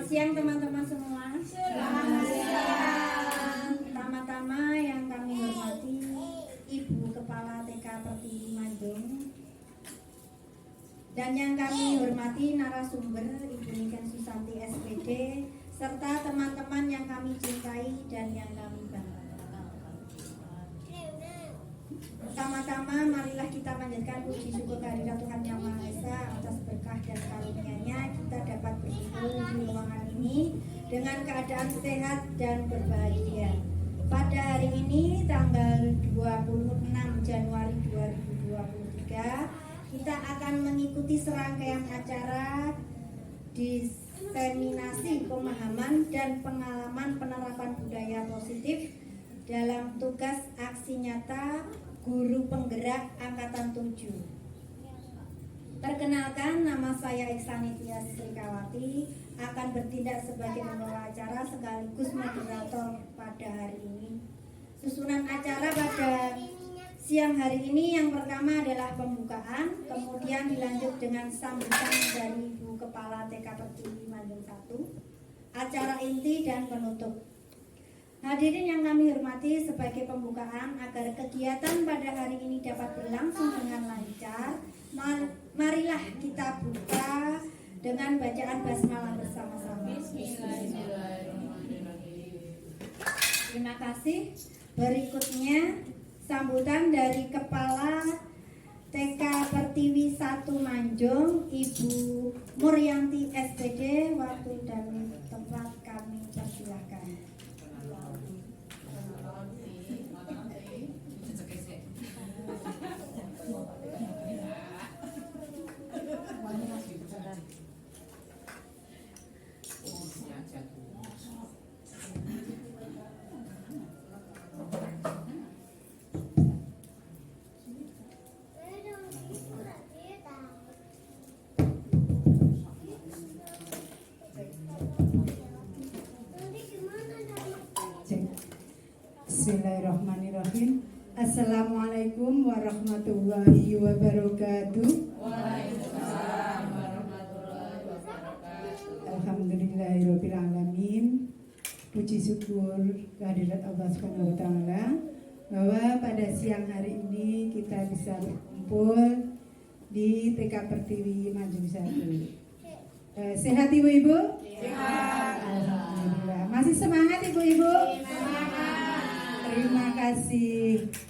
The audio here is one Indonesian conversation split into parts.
siang teman-teman semua. Selamat siang. Pertama-tama yang kami hormati Ibu Kepala TK Pertiwi Manjung, dan yang kami hormati narasumber Ibu Niken Susanti SPD, serta teman-teman yang kami cintai dan yang kami banggakan. Pertama-tama marilah kita panjatkan puji syukur kehadirat Tuhan Yang Maha Esa atas berkah dan karunia-Nya kita dapat berkumpul di ruangan ini dengan keadaan sehat dan berbahagia. Pada hari ini tanggal 26 Januari 2023 kita akan mengikuti serangkaian acara diseminasi pemahaman dan pengalaman penerapan budaya positif dalam tugas aksi nyata Guru Penggerak Angkatan 7. Perkenalkan, nama saya Iksani Tias Srikawati, akan bertindak sebagai pengelola acara sekaligus moderator pada hari ini. Susunan acara pada siang hari ini yang pertama adalah pembukaan, kemudian dilanjut dengan sambutan dari Ibu Kepala TK Pertiwi Manjung 1, acara inti dan penutup. Hadirin yang kami hormati, sebagai pembukaan agar kegiatan pada hari ini dapat berlangsung dengan lancar, marilah kita buka dengan bacaan basmalah bersama-sama. Terima kasih. Berikutnya sambutan dari Kepala TK Pertiwi 1 Manjung, Ibu Muryanti SPD. Waktu dan tempat kami persilahkan. Bismillahirrahmanirrahim. Assalamualaikum warahmatullahi wabarakatuh. Waalaikumsalam warahmatullahi wabarakatuh. Alhamdulillahirabbil alamin. Puji syukur kehadirat Allah Subhanahu wa taala bahwa pada siang hari ini kita bisa berkumpul di TK Pertiwi Manjung 1. Sehat Ibu-ibu? Sehat. Alhamdulillah. Masih semangat Ibu-ibu?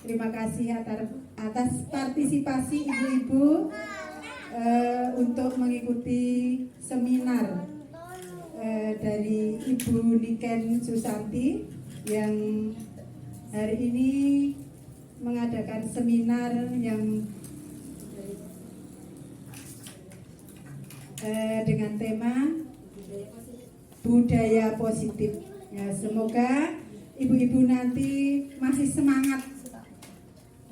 Terima kasih atas partisipasi ibu-ibu untuk mengikuti seminar dari Ibu Niken Susanti yang hari ini mengadakan seminar yang dengan tema budaya positif. Ya, semoga ibu-ibu nanti masih semangat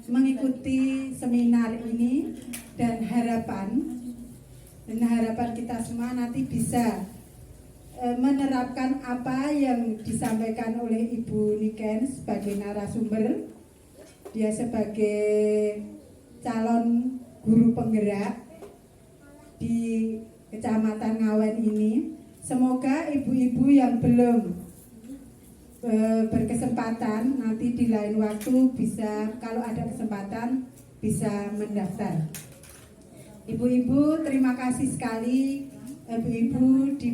mengikuti seminar ini dan harapan kita semua nanti bisa menerapkan apa yang disampaikan oleh Ibu Niken sebagai narasumber. Dia sebagai calon guru penggerak di Kecamatan Ngawen ini. Semoga ibu-ibu yang belum berkesempatan nanti di lain waktu bisa, kalau ada kesempatan bisa mendaftar. Ibu-ibu terima kasih sekali. Ibu-ibu di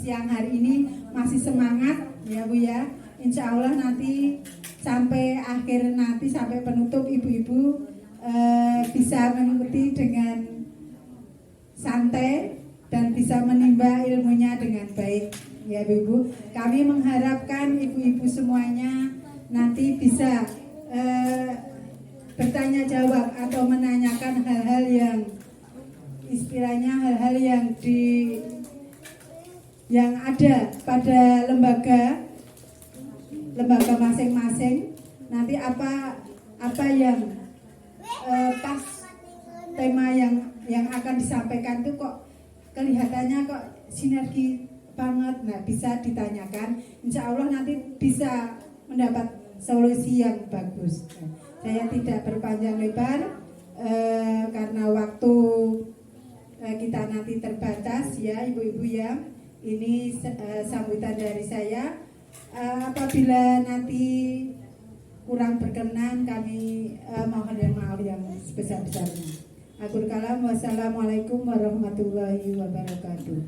siang hari ini masih semangat ya Bu ya. Insya Allah nanti sampai akhir, nanti sampai penutup ibu-ibu bisa mengikuti dengan santai dan bisa menimba ilmunya dengan baik. Ya Ibu, kami mengharapkan ibu-ibu semuanya nanti bisa bertanya jawab atau menanyakan hal-hal yang istilahnya hal-hal yang ada pada lembaga masing-masing. Nanti apa yang pas tema yang akan disampaikan itu kok kelihatannya kok sinergi banget, nah bisa ditanyakan. Insya Allah nanti bisa mendapat solusi yang bagus. Saya tidak berpanjang lebar karena waktu kita nanti terbatas ya ibu-ibu ya. Ini sambutan dari saya. Apabila nanti kurang berkenan, kami mohon maaf yang sebesar-besarnya. Akhirul kalam, wassalamualaikum warahmatullahi wabarakatuh.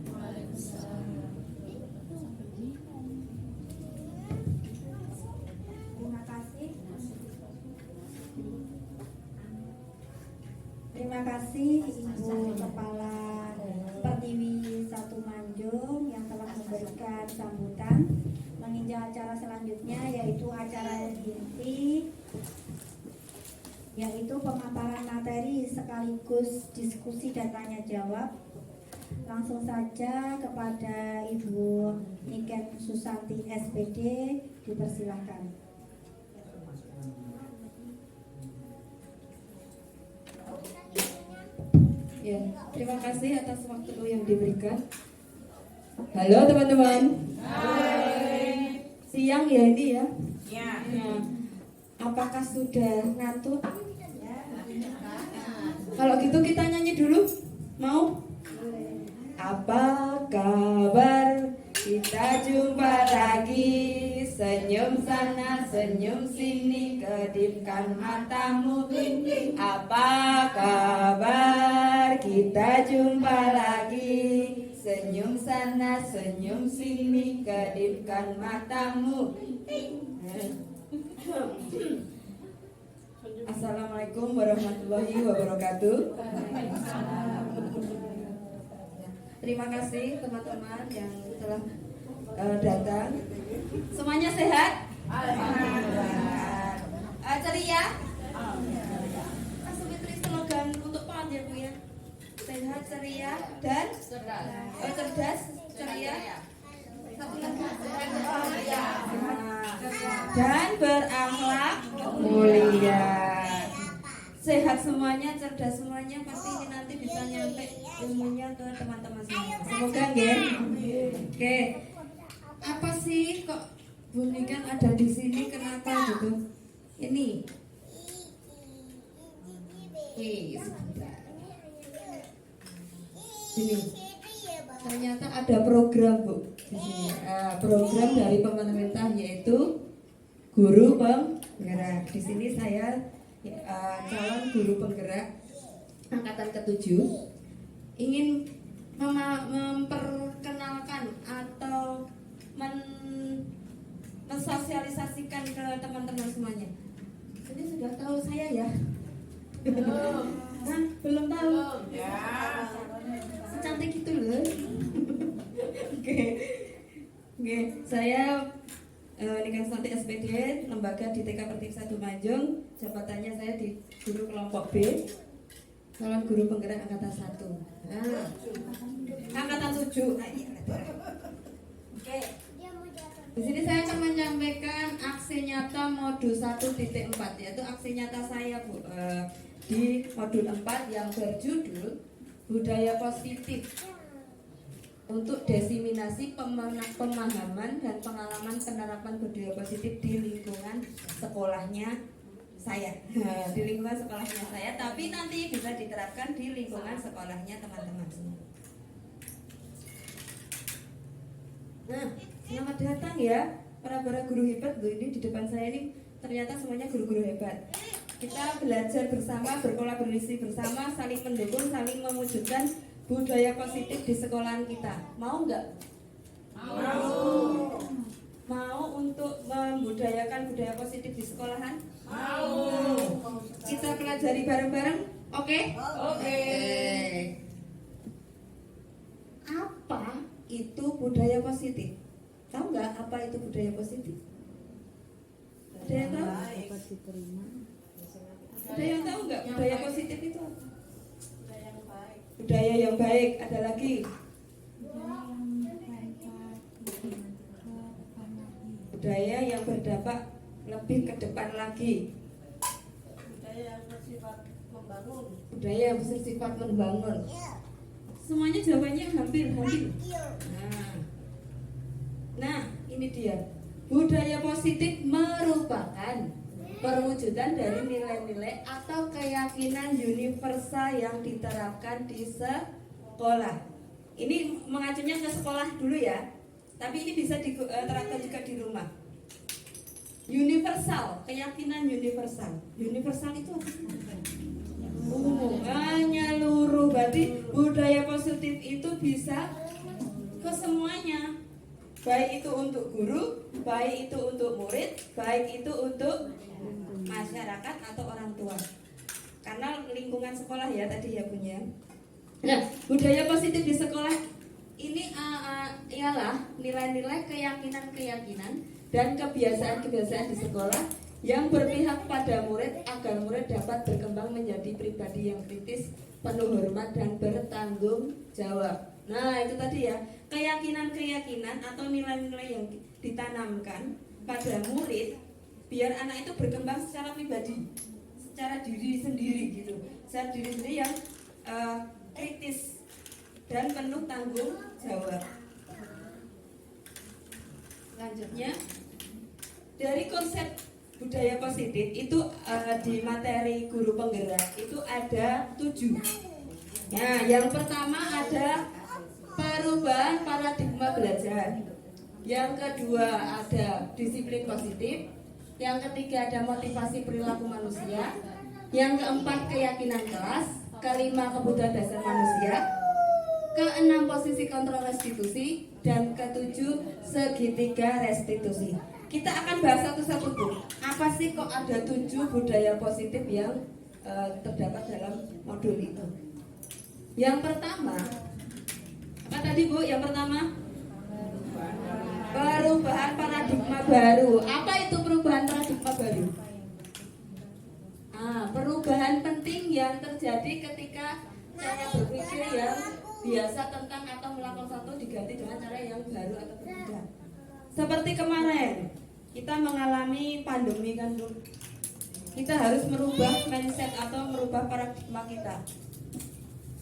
Terima kasih. Terima kasih Ibu Kepala Pertiwi 1 Manjung yang telah memberikan sambutan. Menginjak acara selanjutnya yaitu acara inti, yaitu pemaparan materi sekaligus diskusi dan tanya jawab. Langsung saja kepada Ibu Niken Susanti SPD, dipersilahkan. Ya, terima kasih atas waktu yang diberikan. Halo teman-teman. Hai. Siang ya ini ya. Ya. Apakah sudah ngantuk? Kalau gitu kita nyanyi dulu. Mau? Apa kabar? Kita jumpa lagi. Senyum sana, senyum sini, kedipkan matamu. Apa kabar? Kita jumpa lagi. Senyum sana, senyum sini, kedipkan matamu. Assalamualaikum warahmatullahi wabarakatuh. Terima kasih teman-teman yang telah datang. Semuanya sehat? Alhamdulillah. Ceria? Langsung tulis slogan untuk PON ya Bu ya. Sehat, ceria, dan cerdas, ceria. Satu lagi. Dan berakhlak mulia. Sehat semuanya, cerdas semuanya, pasti ini nanti bisa nyampe ilmunya ke teman-teman semua. Semoga nggih. Oke. Apa sih kok Bunikan ada di sini, kenapa gitu? Ini. Sebentar. Sini. Ternyata ada program Bu di sini. Program dari pemerintah yaitu guru penggerak. Di sini saya calon guru penggerak angkatan ke-7 ingin memperkenalkan atau mensosialisasikan ke teman-teman semuanya. Jadi sudah tahu saya ya? Belum. Hah? Belum tahu? Ya. Secantik itu loh. Oke. Saya Niken Susanti SPD, lembaga di TK Pertiwi 1 Manjung. Jabatannya saya di guru kelompok B, calon guru penggerak angkatan 1. Angkatan 7. Oke. Di sini saya akan menyampaikan aksi nyata modul 1.4, yaitu aksi nyata saya Bu di modul 4 yang berjudul budaya positif untuk diseminasi pemahaman dan pengalaman penerapan budaya positif di lingkungan sekolahnya saya. Di lingkungan sekolahnya saya, tapi nanti bisa diterapkan di lingkungan sekolahnya teman-teman semua. Nah, selamat datang ya para guru hebat. Loh, ini di depan saya ini ternyata semuanya guru-guru hebat. Kita belajar bersama, berkolaborasi bersama, saling mendukung, saling mewujudkan budaya positif di sekolahan kita. Mau nggak? Mau. Mau untuk membudayakan budaya positif di sekolahan? Mau. Kita pelajari bareng-bareng? Oke? Oke. Apa itu budaya positif? Tahu nggak apa itu budaya positif? Ada yang tahu? Ada yang tahu nggak budaya positif itu apa? Budaya yang baik. Ada lagi? Budaya yang berdampak lebih ke depan lagi. Budaya yang bersifat membangun. Budaya yang bersifat membangun. Semuanya jawabannya hampir. Nah, ini dia. Budaya positif merupakan perwujudan dari nilai-nilai atau keyakinan universal yang diterapkan di sekolah. Ini mengacunya ke sekolah dulu ya, tapi ini bisa diterapkan juga di rumah. Universal, keyakinan universal. Universal itu apa sih? Menyeluruh. Berarti budaya positif itu bisa ke semuanya. Baik itu untuk guru, baik itu untuk murid, baik itu untuk masyarakat atau orang tua. Karena lingkungan sekolah ya tadi ya punya. Nah, budaya positif di sekolah ini ialah nilai-nilai keyakinan-keyakinan dan kebiasaan-kebiasaan di sekolah yang berpihak pada murid agar murid dapat berkembang menjadi pribadi yang kritis, penuh hormat dan bertanggung jawab. Nah, itu tadi ya, keyakinan-keyakinan atau nilai-nilai yang ditanamkan pada murid biar anak itu berkembang secara pribadi, secara diri sendiri gitu, secara diri sendiri yang kritis dan penuh tanggung jawab. Selanjutnya, dari konsep budaya positif itu di materi guru penggerak itu ada 7. Nah, yang pertama ada perubahan paradigma belajar. Yang kedua ada disiplin positif. Yang ketiga ada motivasi perilaku manusia. Yang keempat keyakinan kelas. Kelima kebutuhan dasar manusia. Keenam posisi kontrol restitusi. Dan ketujuh segitiga restitusi. Kita akan bahas satu-satu Bu. Apa sih kok ada 7 budaya positif yang terdapat dalam modul itu? Yang pertama, apa tadi Bu? Yang pertama, perubahan paradigma baru. Apa itu perubahan paradigma baru? Perubahan penting yang terjadi ketika cara berpikir yang biasa tentang atau melakukan satu diganti dengan cara yang baru atau berbeda. Seperti kemarin kita mengalami pandemi kan Bu. Kita harus merubah mindset atau merubah paradigma kita.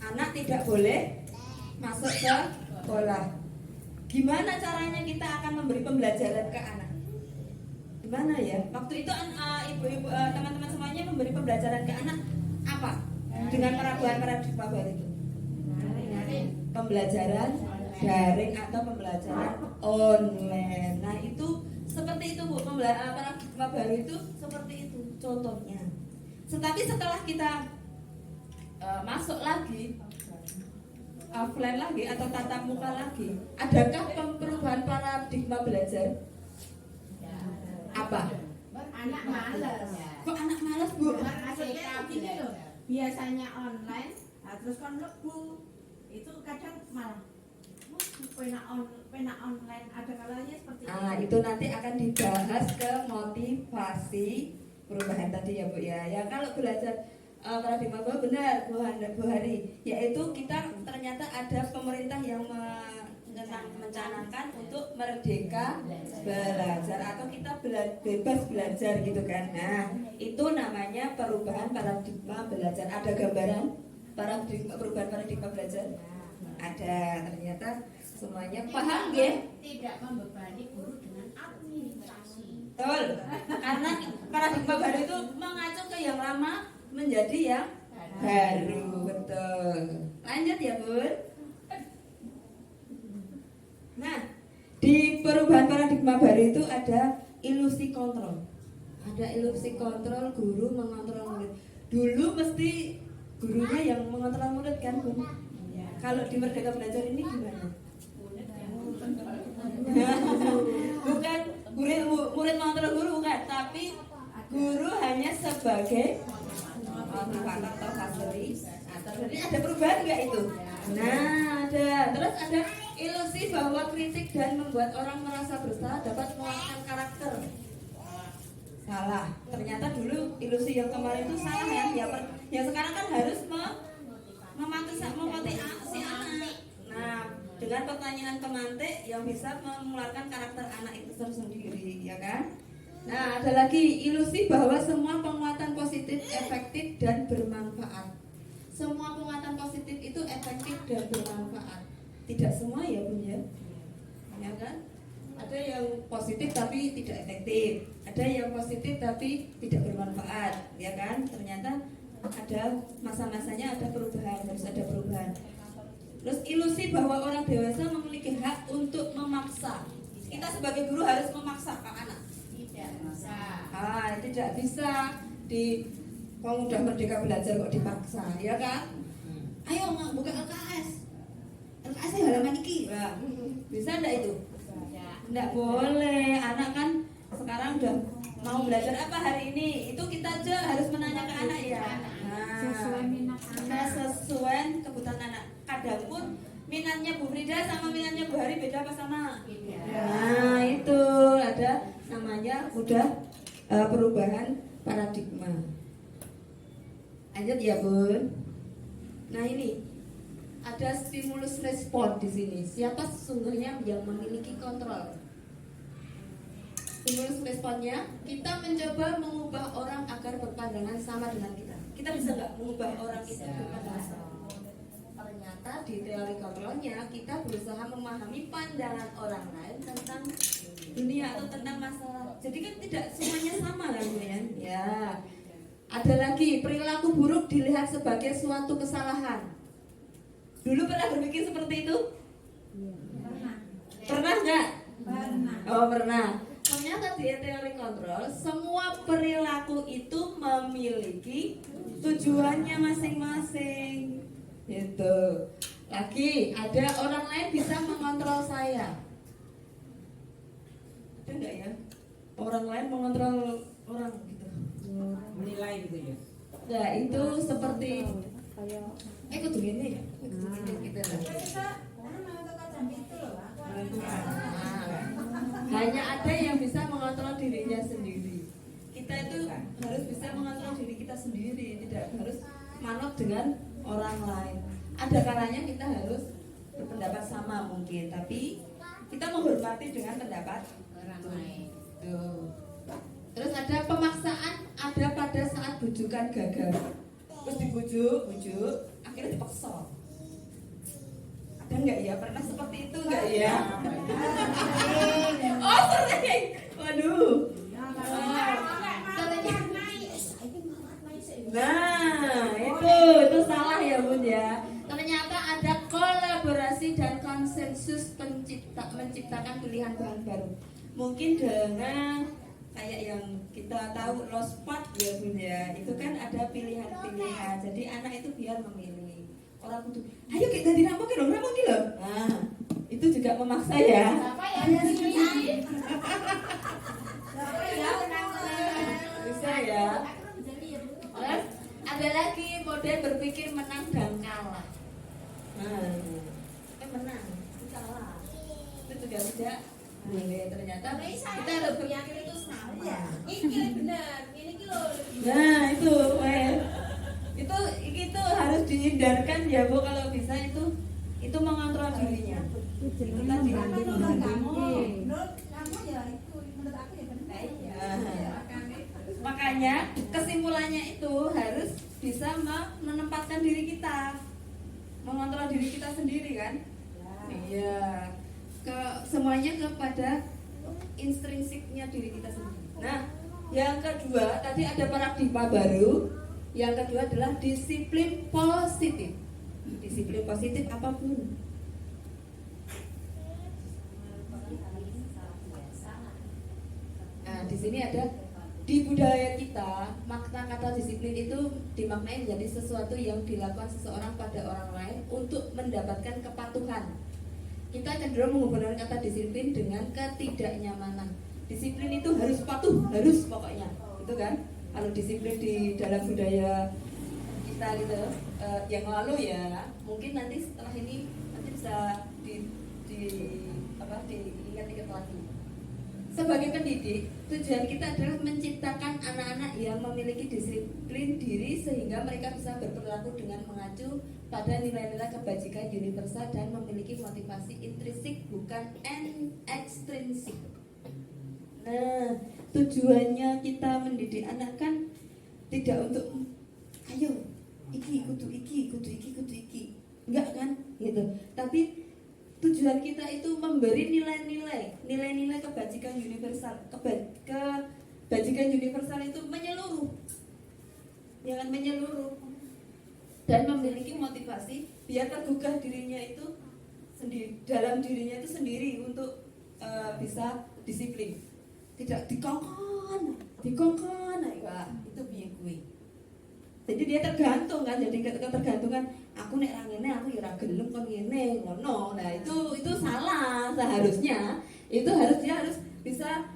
Anak tidak boleh masuk ke sekolah. Gimana caranya kita akan memberi pembelajaran ke anak? Gimana ya? Waktu itu ibu-ibu teman-teman semuanya memberi pembelajaran ke anak apa? Dengan perubahan paradigma baru itu. Pembelajaran daring atau pembelajaran online. Nah, itu seperti itu Bu, paradigma baru itu seperti itu contohnya. Tetapi setelah kita masuk lagi offline lagi atau tatap muka lagi, adakah perubahan paradigma belajar? Apa? Anak malas. Kok anak malas Bu? Maksudnya begini loh, biasanya online, terus kan lebu, itu kadang malah pena online, ada kalanya seperti itu. Itu nanti akan dibahas ke motivasi perubahan tadi ya Bu ya. Ya kalau belajar paradigma baru benar Bu Hari, yaitu kita ternyata ada pemerintah yang mencanangkan untuk merdeka belajar atau kita bebas belajar gitu kan. Nah, itu namanya perubahan paradigma belajar. Ada gambaran perubahan paradigma belajar? Ada, ternyata semuanya paham ya? Tidak membebani guru dengan administrasi. Betul, karena paradigma baru itu mengacu ke yang lama menjadi yang baru. Betul. Lanjut ya Bun. Nah, di perubahan paradigma baru itu ada ilusi kontrol. Ada ilusi kontrol, guru mengontrol murid. Dulu mesti gurunya yang mengontrol murid kan Bun? Kalau di Merdeka Belajar ini gimana? Bukan murid mengontrol guru, bukan, tapi guru hanya sebagai motivator atau fasilitator. Jadi ada perubahan nggak itu? Nah, ada. Terus ada ilusi bahwa kritik dan membuat orang merasa bersalah dapat menguatkan karakter. Salah. Ternyata dulu ilusi yang kemarin itu salah ya. Yang sekarang kan harus memotivasi anak. Nah, dengan pertanyaan pemantik yang bisa mengeluarkan karakter anak itu tersendiri, ya kan? Nah, ada lagi ilusi bahwa semua penguatan positif efektif dan bermanfaat. Semua penguatan positif itu efektif dan bermanfaat. Tidak semua ya Bun ya. Ya kan? Ada yang positif tapi tidak efektif. Ada yang positif tapi tidak bermanfaat, ya kan? Ternyata ada masa-masanya ada perubahan, harus ada perubahan. Terus ilusi bahwa orang dewasa memiliki hak untuk memaksa. Kita sebagai guru harus memaksa ke anak. Tidak bisa. Tidak bisa di kalau udah merdeka belajar kok dipaksa, ya kan? Ayo mak buka LKS. LKS halaman iki. Wah, bisa enggak itu? Enggak boleh. Anak kan sekarang udah mau belajar apa hari ini? Itu kita aja harus menanya ke anak ya. Sesuai minat anak. Sesuai kebutuhan anak. Kadang pun minatnya Bu Frida sama minatnya Bu Hari beda apa sama? Beda. Nah itu ada namanya udah perubahan paradigma. Lanjut ya Bun. Nah ini ada stimulus respon di sini. Siapa sesungguhnya yang memiliki kontrol? Stimulus responnya, kita mencoba mengubah orang agar berpandangan sama dengan kita. Kita bisa nggak mengubah orang itu berpandangan sama? Ternyata di teori kontrolnya kita berusaha memahami pandangan orang lain tentang dunia atau tentang masalah. Jadi kan tidak semuanya sama kan ya. Ada lagi, perilaku buruk dilihat sebagai suatu kesalahan. Dulu pernah berpikir seperti itu? Pernah nggak? Pernah. Oh pernah. Ternyata di teori kontrol, semua perilaku itu memiliki tujuannya masing-masing. Gitu. Lagi, ada orang lain bisa mengontrol saya. Ada nggak ya? Orang lain mengontrol orang gitu. Menilai gitu ya. Ya itu seperti kudu gini ya. Gitu lah. Hanya ada yang bisa mengontrol dirinya sendiri. Kita itu harus bisa mengontrol diri kita sendiri, tidak harus manut dengan orang lain. Ada kalanya kita harus berpendapat sama mungkin, tapi kita menghormati dengan pendapat Orang lain. tuh. Terus ada pemaksaan, ada pada saat bujukan gagal. Terus dibujuk, akhirnya dipaksa. Ada nggak ya? Pernah seperti itu nggak ya? Oh sering. Waduh. Nah itu salah ya Bun ya. Ternyata ada kolaborasi dan konsensus menciptakan pilihan bahan baru. Mungkin dengan kayak yang kita tahu lospat ya Bun ya, itu kan ada pilihan-pilihan. Jadi anak itu biar memilih. Orang kudu, ayo kita tadi rampok dong, rampok gitu. Nah, itu juga memaksa ya. Apa ya? Bisa ya. Terus ada lagi model berpikir menang dan kalah. Nah, menang, kalah. Itu juga tidak boleh. Ternyata kita harus berpikir itu sama. Ini benar, ini kilo. Nah itu, itu harus dihindarkan ya Bu kalau bisa itu mengontrol dirinya. Kita makanya kesimpulannya itu harus bisa menempatkan diri kita, mengontrol diri kita sendiri kan? Iya. Semuanya kepada intrinsiknya diri kita sendiri. Nah, yang kedua tadi ada paradigma baru. Yang kedua adalah disiplin positif. Disiplin positif apapun. Nah, di sini ada di budaya kita makna kata disiplin itu dimaknai menjadi sesuatu yang dilakukan seseorang pada orang lain untuk mendapatkan kepatuhan. Kita cenderung menghubungkan kata disiplin dengan ketidaknyamanan. Disiplin itu harus patuh, harus pokoknya, gitu kan? Kalau disiplin di dalam budaya kita gitu, yang lalu ya, mungkin nanti setelah ini nanti bisa diingat-ingat lagi. Sebagai pendidik, tujuan kita adalah menciptakan anak-anak yang memiliki disiplin diri sehingga mereka bisa berperilaku dengan mengacu pada nilai-nilai kebajikan universal dan memiliki motivasi intrinsik bukan ekstrinsik. Nah, tujuannya kita mendidik anak kan tidak untuk ayo kudu iki enggak kan gitu, tapi tujuan kita itu memberi nilai-nilai kebajikan universal. Kebajikan universal itu menyeluruh, jangan menyeluruh, dan memiliki motivasi biar tergugah dirinya itu sendiri, dalam dirinya itu sendiri untuk bisa disiplin, tidak dikongkon enggak, itu piye kuwi. Jadi dia tergantung kan, jadi ketergantungan aku nek ra ngene aku ya ora gelem kon ngene ngono. Nah, itu salah. Seharusnya itu dia harus bisa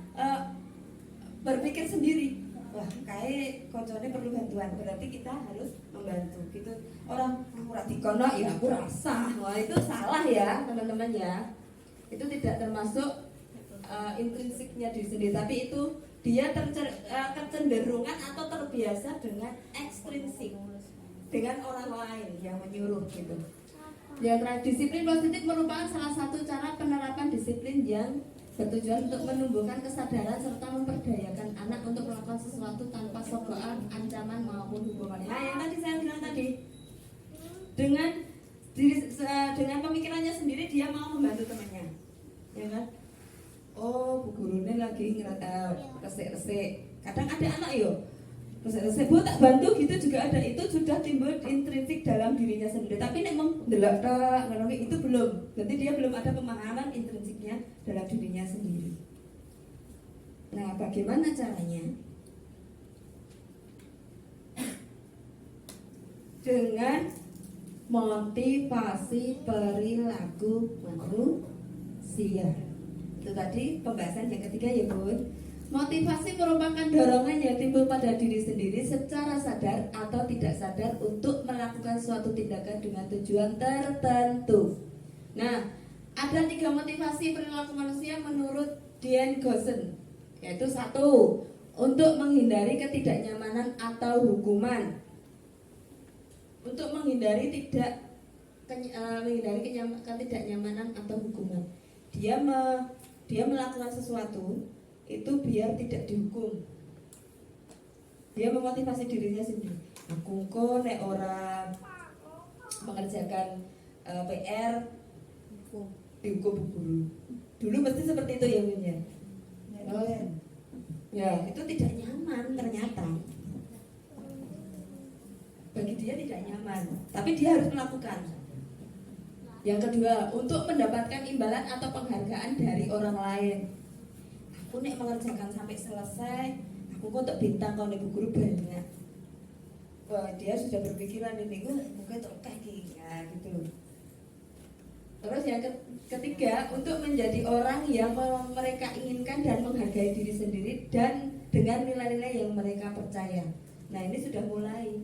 berpikir sendiri. Wah, kayak koncone perlu bantuan, berarti kita harus membantu gitu. Orang aku ora dikono ya aku rasa. Wah, itu salah ya, teman-teman ya. Itu tidak termasuk intrinsiknya diri sendiri, tapi itu dia kecenderungan atau terbiasa dengan ekstrinsik, dengan orang lain yang menyuruh gitu. Ya, disiplin positif merupakan salah satu cara penerapan disiplin yang bertujuan untuk menumbuhkan kesadaran serta memperdayakan anak untuk melakukan sesuatu tanpa cobaan, ancaman maupun hukuman. Nah, yang tadi saya bilang tadi, dengan pemikirannya sendiri dia mau membantu temannya, ya kan? Oh, bu gurunya lagi resik-resik. Kadang ada anak yo resik-resik, bu tak bantu gitu juga ada. Itu sudah timbul intrinsik dalam dirinya sendiri. Tapi nek mendelok itu belum. Berarti dia belum ada pemahaman intrinsiknya dalam dirinya sendiri. Nah, bagaimana caranya? Dengan motivasi perilaku manusia. Itu tadi pembahasan yang ketiga ya Bun. Motivasi merupakan dorongan yang timbul pada diri sendiri secara sadar atau tidak sadar untuk melakukan suatu tindakan dengan tujuan tertentu. Nah, ada 3 motivasi perilaku manusia menurut Dian Gossen, yaitu 1. Untuk menghindari ketidaknyamanan atau hukuman. Untuk menghindari ketidaknyamanan atau hukuman. Dia melakukan sesuatu itu biar tidak dihukum. Dia memotivasi dirinya sendiri. Aku kok nek ora mengerjakan PR dihukum guru. Dulu mesti seperti itu ya Min ya. Ya, itu tidak nyaman ternyata. Bagi dia tidak nyaman, tapi dia harus melakukan. Yang kedua, untuk mendapatkan imbalan atau penghargaan dari orang lain. Aku nek mengerjakan sampai selesai, aku kok untuk bintang kalau ibu guru banyak. Wah, dia sudah berpikiran ini, mungkin terkait ya gitu. Terus yang ketiga, untuk menjadi orang yang mereka inginkan dan menghargai diri sendiri dan dengan nilai-nilai yang mereka percaya. Nah, ini sudah mulai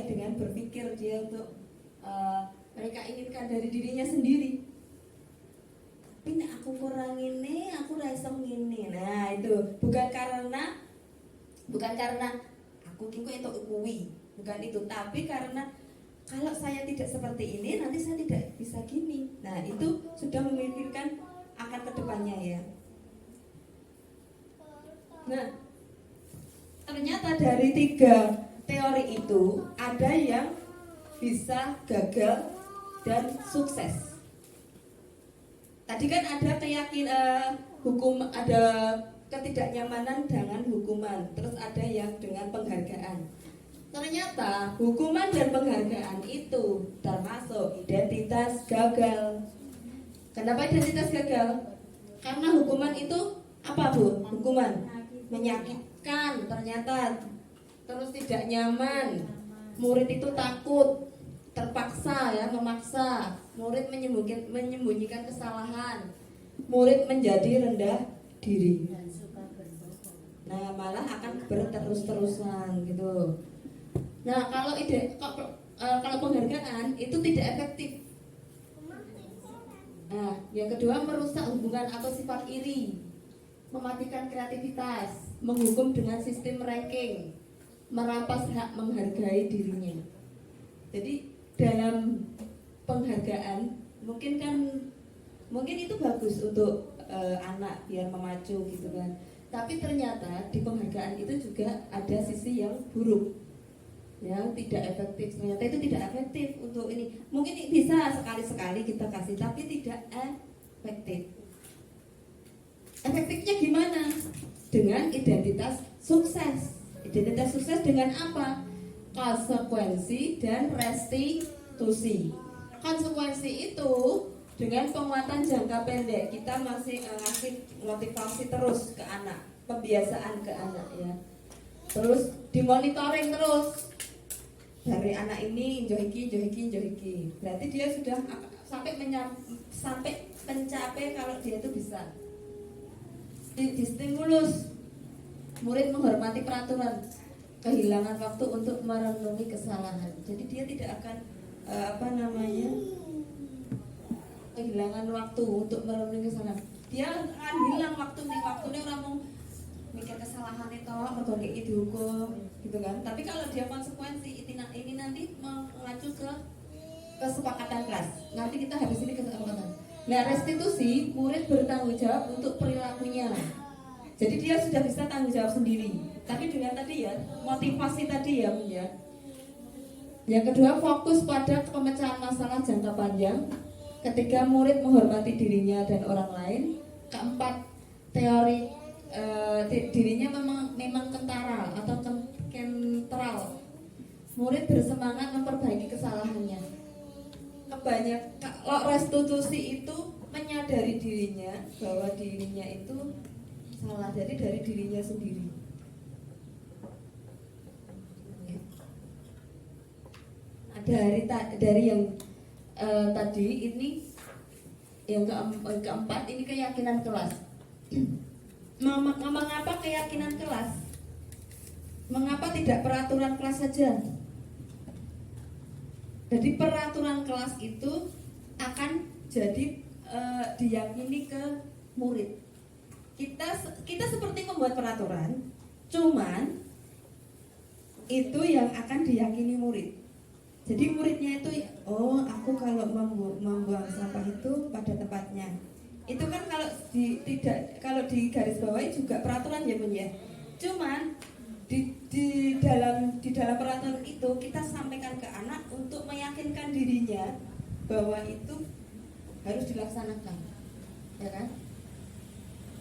dengan berpikir dia untuk mereka inginkan dari dirinya sendiri. Tapi nek aku kurang ini, aku rasa ngene. Nah, itu bukan karena aku kiko itu kuwi, bukan itu, tapi karena kalau saya tidak seperti ini, nanti saya tidak bisa gini. Nah, itu sudah memikirkan akan kedepannya ya. Nah, ternyata dari 3 teori itu ada yang bisa gagal dan sukses. Tadi kan ada keyakinan ada ketidaknyamanan dengan hukuman, terus ada yang dengan penghargaan. Ternyata hukuman dan penghargaan itu termasuk identitas gagal. Kenapa identitas gagal? Karena hukuman itu apa Bu? Hukuman menyakitkan ternyata, terus tidak nyaman. Murid itu takut, terpaksa ya, memaksa. Murid menyembunyikan kesalahan. Murid menjadi rendah diri. Nah, malah akan berterus-terusan gitu. Nah, kalau penghargaan itu tidak efektif. Nah, yang kedua merusak hubungan atau sifat iri, mematikan kreativitas, menghukum dengan sistem ranking, merampas hak menghargai dirinya. Jadi dalam penghargaan mungkin itu bagus untuk anak biar memacu gitu kan. Tapi ternyata di penghargaan itu juga ada sisi yang buruk, yang tidak efektif. Ternyata itu tidak efektif untuk ini. Mungkin bisa sekali-sekali kita kasih, tapi tidak efektif. Efektifnya gimana? Dengan identitas sukses. Identitas sukses dengan apa? Konsekuensi dan restitusi. tusi. Konsekuensi itu dengan penguatan jangka pendek kita masih ngasih motivasi terus ke anak, pembiasaan ke anak ya. Terus dimonitoring terus dari anak ini johiki. Berarti dia sudah sampai mencapai kalau dia itu bisa. Distimulus murid menghormati peraturan, kehilangan waktu untuk merenungi kesalahan. Jadi dia tidak akan kehilangan waktu untuk merenungi kesalahan. Dia akan hilang waktunya orang mau mikir kesalahan itu atau kayak dihukum gitu kan. Tapi kalau dia konsekuensi ini nanti mengacu ke kesepakatan kelas. Nanti kita habis ini kesepakatan. Nah, restitusi murid bertanggung jawab untuk perilakunya. Jadi dia sudah bisa tanggung jawab sendiri. Tapi dengan tadi ya motivasi tadi ya. Yang kedua, fokus pada pemecahan masalah jangka panjang. Ketiga, murid menghormati dirinya dan orang lain. Keempat, teori dirinya memang kentara atau kentral. Murid bersemangat memperbaiki kesalahannya. Kalau restitusi itu menyadari dirinya bahwa dirinya itu salah, jadi dari dirinya sendiri. Dari yang tadi ini yang keempat ini keyakinan kelas. Mengapa keyakinan kelas? Mengapa tidak peraturan kelas saja? Jadi peraturan kelas itu akan jadi diyakini ke murid. Kita seperti membuat peraturan, cuman itu yang akan diyakini murid. Jadi muridnya itu, oh aku kalau membuang sampah itu pada tempatnya. Itu kan kalau di garis bawahi juga peraturan ya Bun ya. Cuman di dalam peraturan itu kita sampaikan ke anak untuk meyakinkan dirinya bahwa itu harus dilaksanakan, ya kan?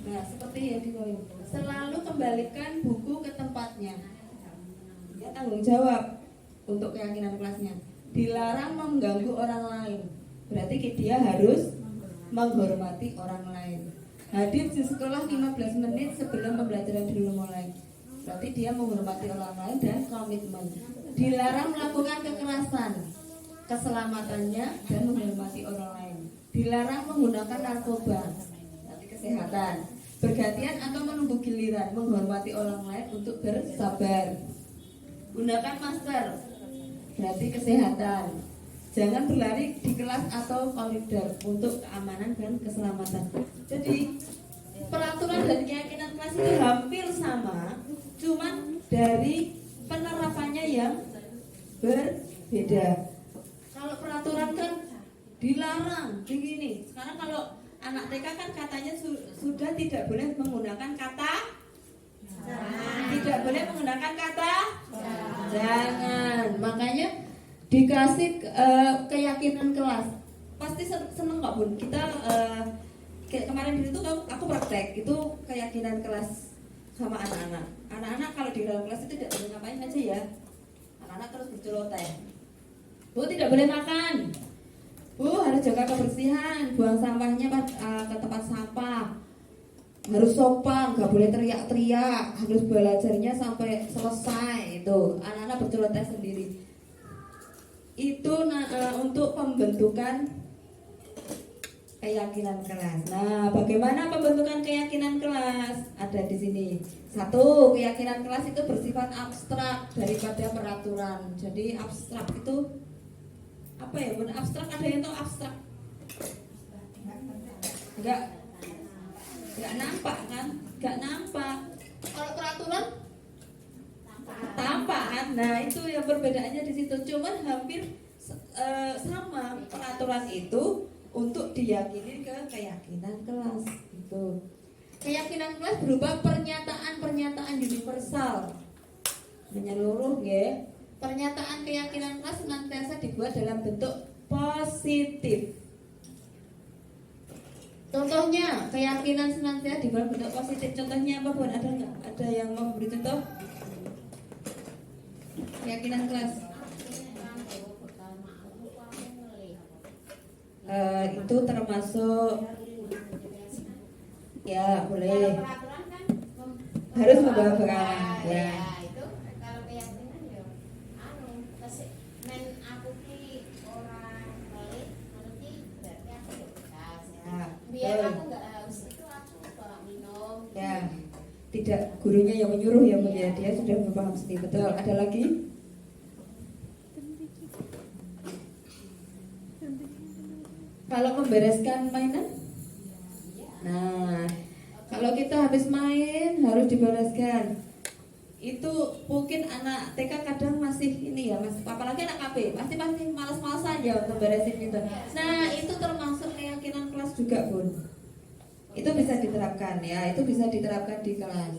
Nah seperti yang dikatakan, selalu kembalikan buku ke tempatnya. Dia tanggung jawab untuk keyakinan kelasnya. Dilarang mengganggu orang lain. Berarti dia harus menghormati orang lain. Hadir di sekolah 15 menit sebelum pembelajaran dimulai. Berarti dia menghormati orang lain dan komitmen. Dilarang melakukan kekerasan, keselamatannya dan menghormati orang lain. Dilarang menggunakan narkoba, berarti kesehatan. Bergantian atau menunggu giliran, menghormati orang lain untuk bersabar. Gunakan masker, berarti kesehatan. Jangan berlari di kelas atau koridor untuk keamanan dan keselamatan. Jadi peraturan dan keyakinan kelas itu hampir sama, cuman dari penerapannya yang berbeda. Kalau peraturan kan dilarang begini. Sekarang kalau anak TK kan katanya sudah tidak boleh menggunakan kata tidak boleh menggunakan kata jangan. Makanya dikasih keyakinan kelas. Pasti seneng kok Bun. Kita kemarin itu aku praktek itu keyakinan kelas sama anak-anak. Anak-anak kalau di dalam kelas itu tidak boleh ngapain aja ya. Anak-anak terus berceloteh. Bu tidak boleh makan. Bu harus jaga kebersihan, buang sampahnya ke tempat sampah. Harus sopan, nggak boleh teriak-teriak, harus belajarnya sampai selesai. Itu anak-anak berceloteh sendiri. Itu untuk pembentukan keyakinan kelas. Nah, bagaimana pembentukan keyakinan kelas? Ada di sini. 1, keyakinan kelas itu bersifat abstrak daripada peraturan. Jadi abstrak itu apa ya? Benar abstrak, ada yang tahu abstrak? Enggak nampak kan? Enggak nampak. Kalau peraturan tampak kan? Nah, itu yang perbedaannya di situ. Cuman hampir sama peraturan itu untuk diyakini ke keyakinan kelas itu. Keyakinan kelas berupa pernyataan-pernyataan universal menyeluruh ya. Pernyataan keyakinan kelas senantiasa dibuat dalam bentuk positif. Contohnya, keyakinan senantiasa dibuat bentuk positif. Contohnya apa Bun? Ada nggak? Ada yang mau beri contoh? Keyakinan kelas. itu termasuk ya boleh Peraturan kan harus membawa bekal ya. itu kalau keyakinan ya men aku ki orang pelit nanti berarti aku bekal Ya, biar betul. aku nggak haus itu aku bawa minum Ya, tidak gurunya yang menyuruh ya Bu ya, dia sudah berpaham sendiri. Betul. Ada lagi? Kalau membereskan mainan? Nah, kalau kita habis main harus dibereskan. Itu mungkin anak TK kadang masih ini ya, Mas. Apalagi anak KB, pasti malas-malasan ya untuk beresin gitu. Nah, itu termasuk keyakinan kelas juga, Bun. Itu bisa diterapkan ya, itu bisa diterapkan di kelas.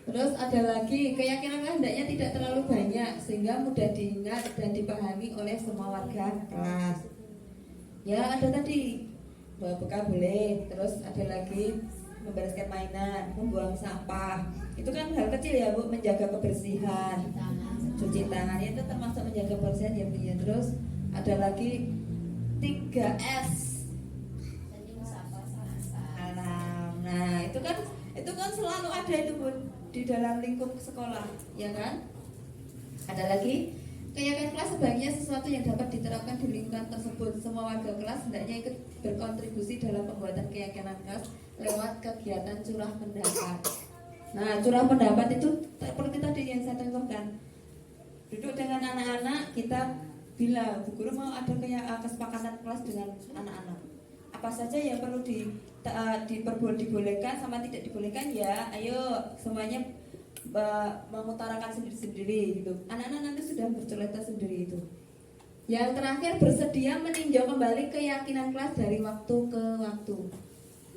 Terus ada lagi keyakinan hendaknya tidak terlalu banyak sehingga mudah diingat dan dipahami oleh semua warga kelas. Ya ada tadi bawa bekal boleh, terus ada lagi membereskan mainan, membuang sampah. Itu kan hal kecil ya Bu, menjaga kebersihan, cuci tangan itu termasuk menjaga kebersihan ya Bu ya. Terus ada lagi 3S. Alam. Nah, itu kan selalu ada itu Bun di dalam lingkup sekolah, ya kan? Ada lagi keyakinan kelas sebaiknya sesuatu yang dapat diterapkan di lingkungan tersebut. Semua warga kelas hendaknya ikut berkontribusi dalam pembuatan keyakinan kelas lewat kegiatan curah pendapat. Nah, curah pendapat itu seperti tadi yang saya contohkan. Duduk dengan anak-anak, kita bilang, Bu Guru mau ada kayak kesepakatan kelas dengan anak-anak. Apa saja yang perlu dibolehkan sama tidak dibolehkan ya. Ayo semuanya mengutarakan sendiri-sendiri gitu. Anak-anak nanti sudah bercerita sendiri itu. Yang terakhir bersedia meninjau kembali keyakinan kelas dari waktu ke waktu.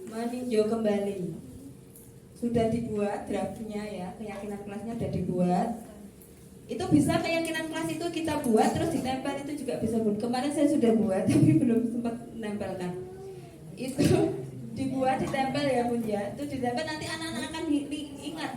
Meninjau kembali. Sudah dibuat draftnya ya, keyakinan kelasnya sudah dibuat. Itu bisa keyakinan kelas itu kita buat terus ditempel itu juga bisa Bu. Kemarin saya sudah buat tapi belum sempat menempelkan. Itu dibuat ditempel ya Bun ya. Itu ditempel nanti anak-anak akan ingat.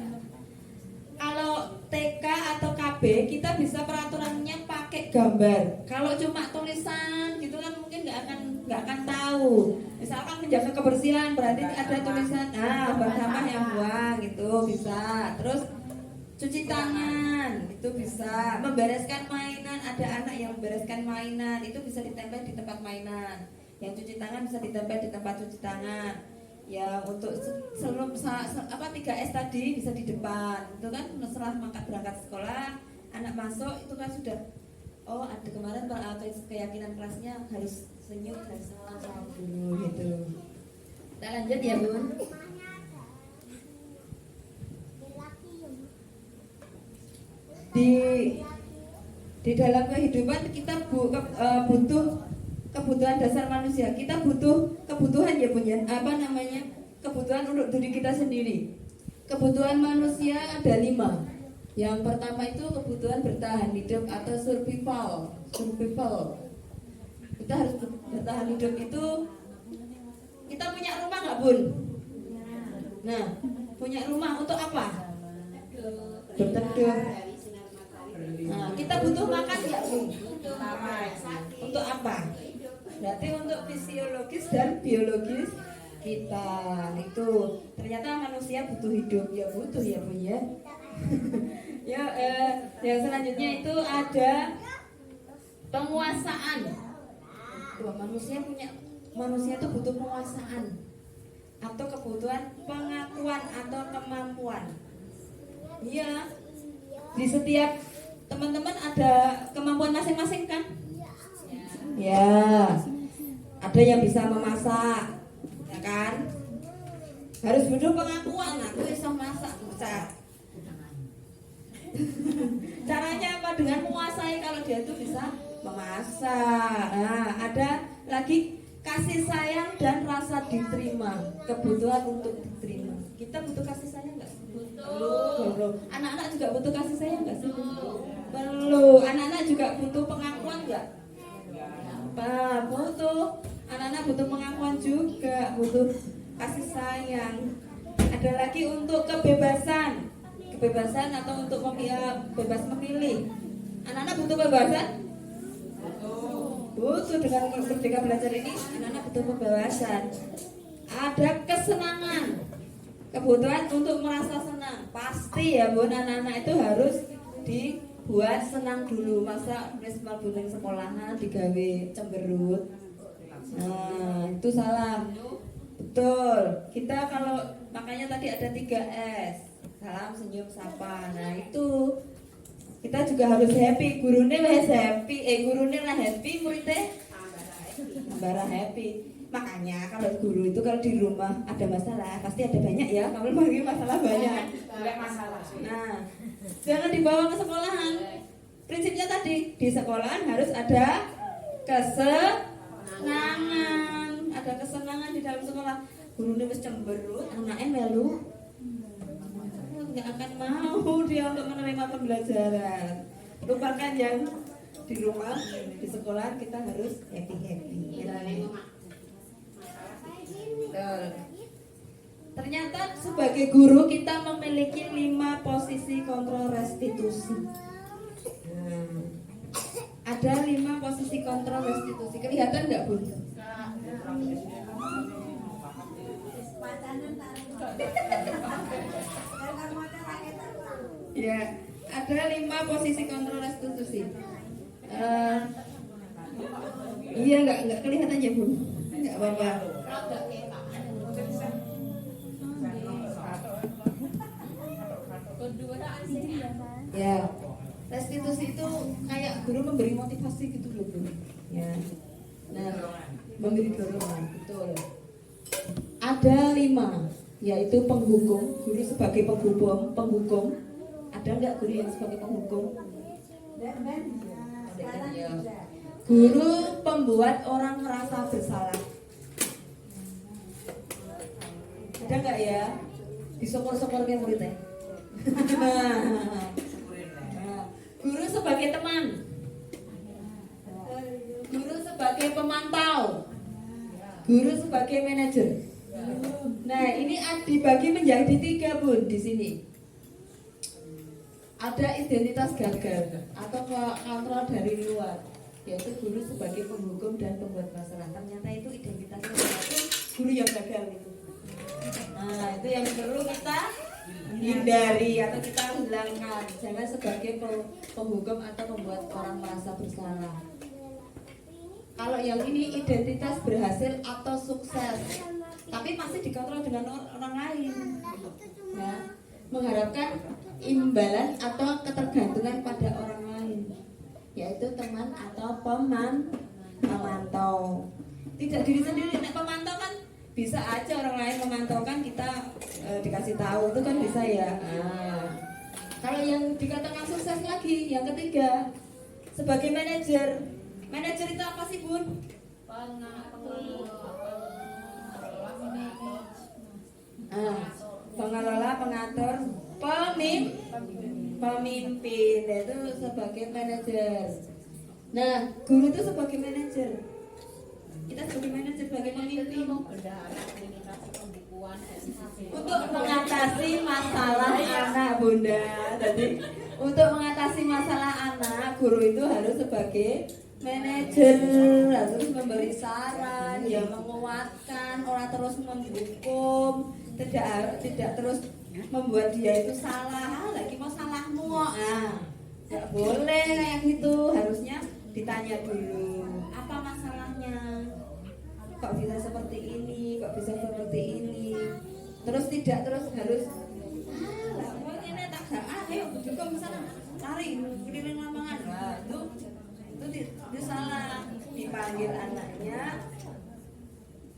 Kalau TK atau KB kita bisa peraturannya pakai gambar. Kalau cuma tulisan gitu kan mungkin nggak akan tahu. Misalkan menjaga kebersihan berarti ada tulisan buang sampah yang buang gitu bisa. Terus cuci tangan itu bisa. Membereskan mainan, ada anak yang membereskan mainan itu bisa ditempel di tempat mainan. Yang cuci tangan bisa ditempel di tempat cuci tangan. Ya untuk sebelum 3S tadi bisa di depan. Itu kan setelah berangkat sekolah, anak masuk itu kan sudah ada kemarin keyakinan kelasnya harus senyum, harus salam dulu gitu. Kita lanjut ya Bun. Di dalam kehidupan kita butuh kebutuhan dasar manusia. Kita butuh kebutuhan ya Bun ya. Kebutuhan untuk diri kita sendiri. Kebutuhan manusia ada 5. Yang pertama itu kebutuhan bertahan hidup atau survival. Kita harus bertahan hidup itu. Kita punya rumah nggak Bun? Nah, punya rumah untuk apa? Berteduh. Nah, kita butuh makan nggak Bun? Untuk apa? Berarti untuk fisiologis dan biologis kita itu ternyata manusia butuh hidup ya butuh ya Bu ya. Yang selanjutnya itu ada penguasaan. Manusia itu butuh penguasaan atau kebutuhan pengakuan atau kemampuan. Iya. Di setiap teman-teman ada kemampuan masing-masing kan? Ya. Ada yang bisa memasak, ya kan? Harus butuh pengakuan, aku bisa masak, bisa. Caranya apa? Dengan menguasai kalau dia itu bisa memasak. Nah, ada lagi kasih sayang dan rasa diterima, kebutuhan untuk diterima. Kita butuh kasih sayang nggak? Butuh. Anak-anak juga butuh kasih sayang nggak sih? Perlu. Anak-anak juga butuh pengakuan nggak? Butuh. Anak-anak butuh pengakuan juga, butuh kasih sayang. Ada lagi untuk kebebasan atau untuk bebas memilih. Anak-anak butuh kebebasan? Butuh dengan Merdeka Belajar ini anak-anak butuh pembahasan. Ada kesenangan, kebutuhan untuk merasa senang. Pasti ya Bu, anak-anak itu harus dibuat senang dulu. Masa wis mlebu ning sekolahan digawe cemberut. Nah, itu salah. Betul. Kita kalau makanya tadi ada 3S. Salam, senyum, sapa. Nah, itu kita juga harus happy. Gurune wis happy, gurune lah happy, muridnya tambah happy. Makanya kalau guru itu kalau di rumah ada masalah, pasti ada banyak ya. Kalau bagi masalah banyak. Nah, jangan dibawa ke sekolahan. Prinsipnya tadi di sekolahan harus ada kesenangan. Ada kesenangan di dalam sekolah. Gurunya wis cemberut, anaknya melu, nggak akan mau dia untuk menerima pembelajaran. Lupakan yang di rumah, di sekolah kita harus happy. Ternyata sebagai guru kita memiliki 5 posisi kontrol restitusi. Ada 5 posisi kontrol restitusi. Kelihatan nggak Bu? Ya, ada 5 posisi kontrol restitusi. Iya nggak kelihatan ya Bu? Nggak apa-apa. Ya, restitusi itu kayak guru memberi motivasi gitu loh Bu. Ya, nah memberi dorongan betul. Ada 5, yaitu penghukum. Guru sebagai penghukum. Ada nggak guru yang sebagai penghukum? Ya. Guru pembuat orang merasa bersalah. Ada nggak ya? Disokor-sokornya muridnya. Guru sebagai teman. Guru sebagai pemantau. Guru sebagai manajer. Nah, ini dibagi menjadi 3 Bun di sini. Ada identitas gagal atau kontrol dari luar, yaitu guru sebagai penghukum dan pembuat masalah. Ternyata itu identitasnya itu guru yang gagal itu. Nah, itu yang perlu kita hindari atau kita hilangkan. Jangan sebagai penghukum atau membuat orang merasa bersalah. Kalau yang ini identitas berhasil atau sukses, tapi masih dikontrol dengan orang lain. Ya, mengharapkan imbalan atau ketergantungan pada orang lain, yaitu teman atau pemantau. Tidak diri sendiri. Nek pemantau kan bisa aja orang lain memantau kan kita dikasih tahu itu kan bisa ya. Nah, kalau yang dikatakan sukses lagi, yang ketiga sebagai manajer. Manajer itu apa sih Bun? Pengelola, pengatur, pemimpin, itu sebagai manajer. Nah, guru itu sebagai manajer. Kita sebagai manajer, sebagai pemimpin untuk mengatasi masalah anak Bunda. Jadi untuk mengatasi masalah anak, guru itu harus sebagai manajer, harus memberi saran, ya menguatkan, orang terus menghukum, tidak terus membuat dia itu salah. Lagi mau salahmu, nggak boleh kayak gitu. Harusnya ditanya dulu, apa masalahnya? Kok bisa seperti ini? Kok bisa seperti ini? Terus tidak terus harus ini tak ayo hukum sana, lari keliling lapangan. Nah, itu salah. Dipanggil anaknya,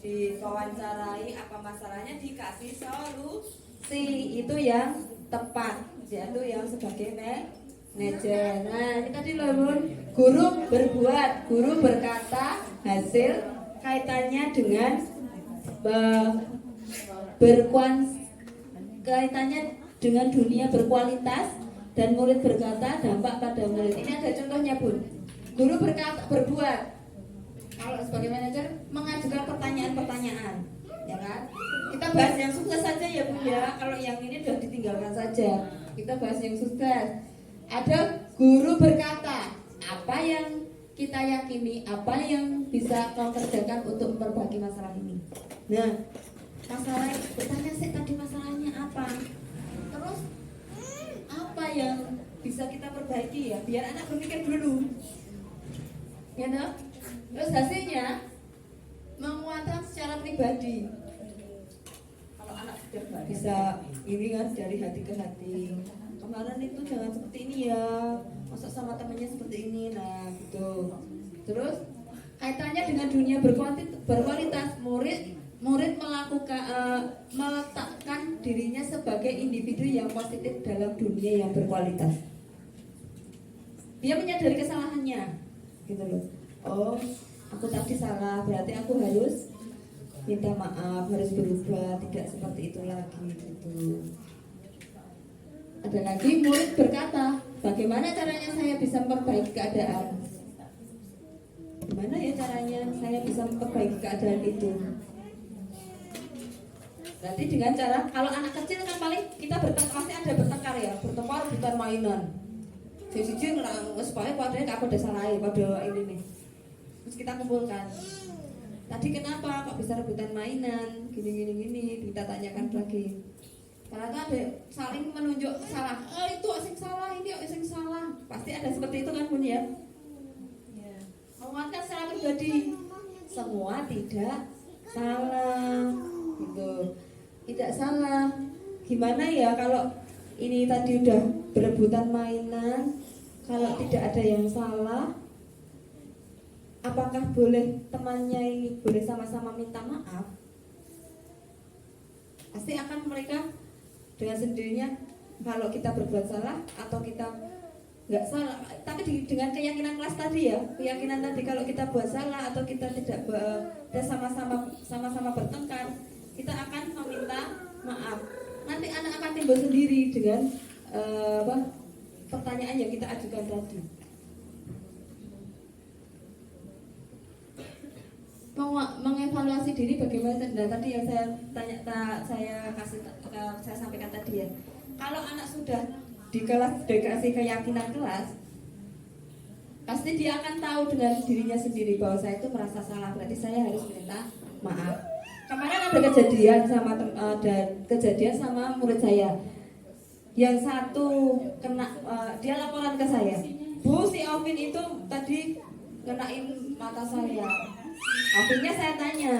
diwawancarai apa masalahnya, dikasih solusi. Itu yang tepat, yaitu yang sebagai manajer. Nah, ini tadi loh Bun, guru berbuat, guru berkata, hasil kaitannya dengan kaitannya dengan dunia berkualitas, dan murid berkata dampak pada murid. Ini ada contohnya Bun. Guru berkata, berbuat. Kalau sebagai manajer mengajukan pertanyaan-pertanyaan, ya kan? Kita bahas yang sukses saja ya Bun ya. Kalau yang ini sudah ditinggalkan saja. Kita bahas yang sukses. Ada guru berkata, apa yang kita yakini apa yang bisa kau kerjakan untuk memperbaiki masalah ini. Nah, masalah bertanya sih tadi masalahnya apa, terus apa yang bisa kita perbaiki ya, biar anak berpikir dulu, ya no? Terus hasilnya menguatkan secara pribadi. Kalau anak sudah bisa ini kan dari hati ke hati, kemarin itu jangan seperti ini ya, masa sama temannya seperti ini, nah gitu. Terus kaitannya dengan dunia berkualitas, murid meletakkan dirinya sebagai individu yang positif dalam dunia yang berkualitas. Dia menyadari kesalahannya, gitu loh. Oh, aku tadi salah, berarti aku harus minta maaf, harus berubah, tidak seperti itu lagi, gitu. Ada lagi murid berkata, bagaimana caranya saya bisa memperbaiki keadaan? Gimana ya caranya saya bisa memperbaiki keadaan itu? Berarti dengan cara, kalau anak kecil kan paling kita pasti ada bertengkar ya, bertengkar bukan mainan. Jadi ngerang supaya padahal gak pada salah ya, pada ini nih. Terus kita kumpulkan. Tadi kenapa kok bisa rebutan mainan? Gini. Kita tanyakan lagi. Karena ada saling menunjuk salah. Itu asing salah, ini asing salah. Pasti ada seperti itu kan Bun ya? Menguatkan secara pribadi. Semua tidak salah. Gitu. Tidak salah. Gimana ya kalau ini tadi udah berebutan mainan, kalau tidak ada yang salah, apakah boleh temannya ini boleh sama-sama minta maaf? Pasti akan mereka dengan sendirinya, kalau kita berbuat salah atau kita nggak salah, tapi dengan keyakinan kelas tadi ya, keyakinan tadi kalau kita buat salah atau kita tidak kita sama-sama bertengkar, kita akan meminta maaf. Nanti anak akan timbul sendiri dengan pertanyaan yang kita ajukan tadi. Mengevaluasi diri bagaimana? Nah, tadi yang saya sampaikan tadi ya. Kalau anak sudah di kelas dikasih keyakinan kelas, pasti dia akan tahu dengan dirinya sendiri bahwa saya itu merasa salah, berarti saya harus minta maaf. Kemarin ada kejadian sama murid saya. Yang satu kena, dia laporan ke saya, Bu, si Alvin itu tadi kenain mata saya. Alvinnya saya tanya,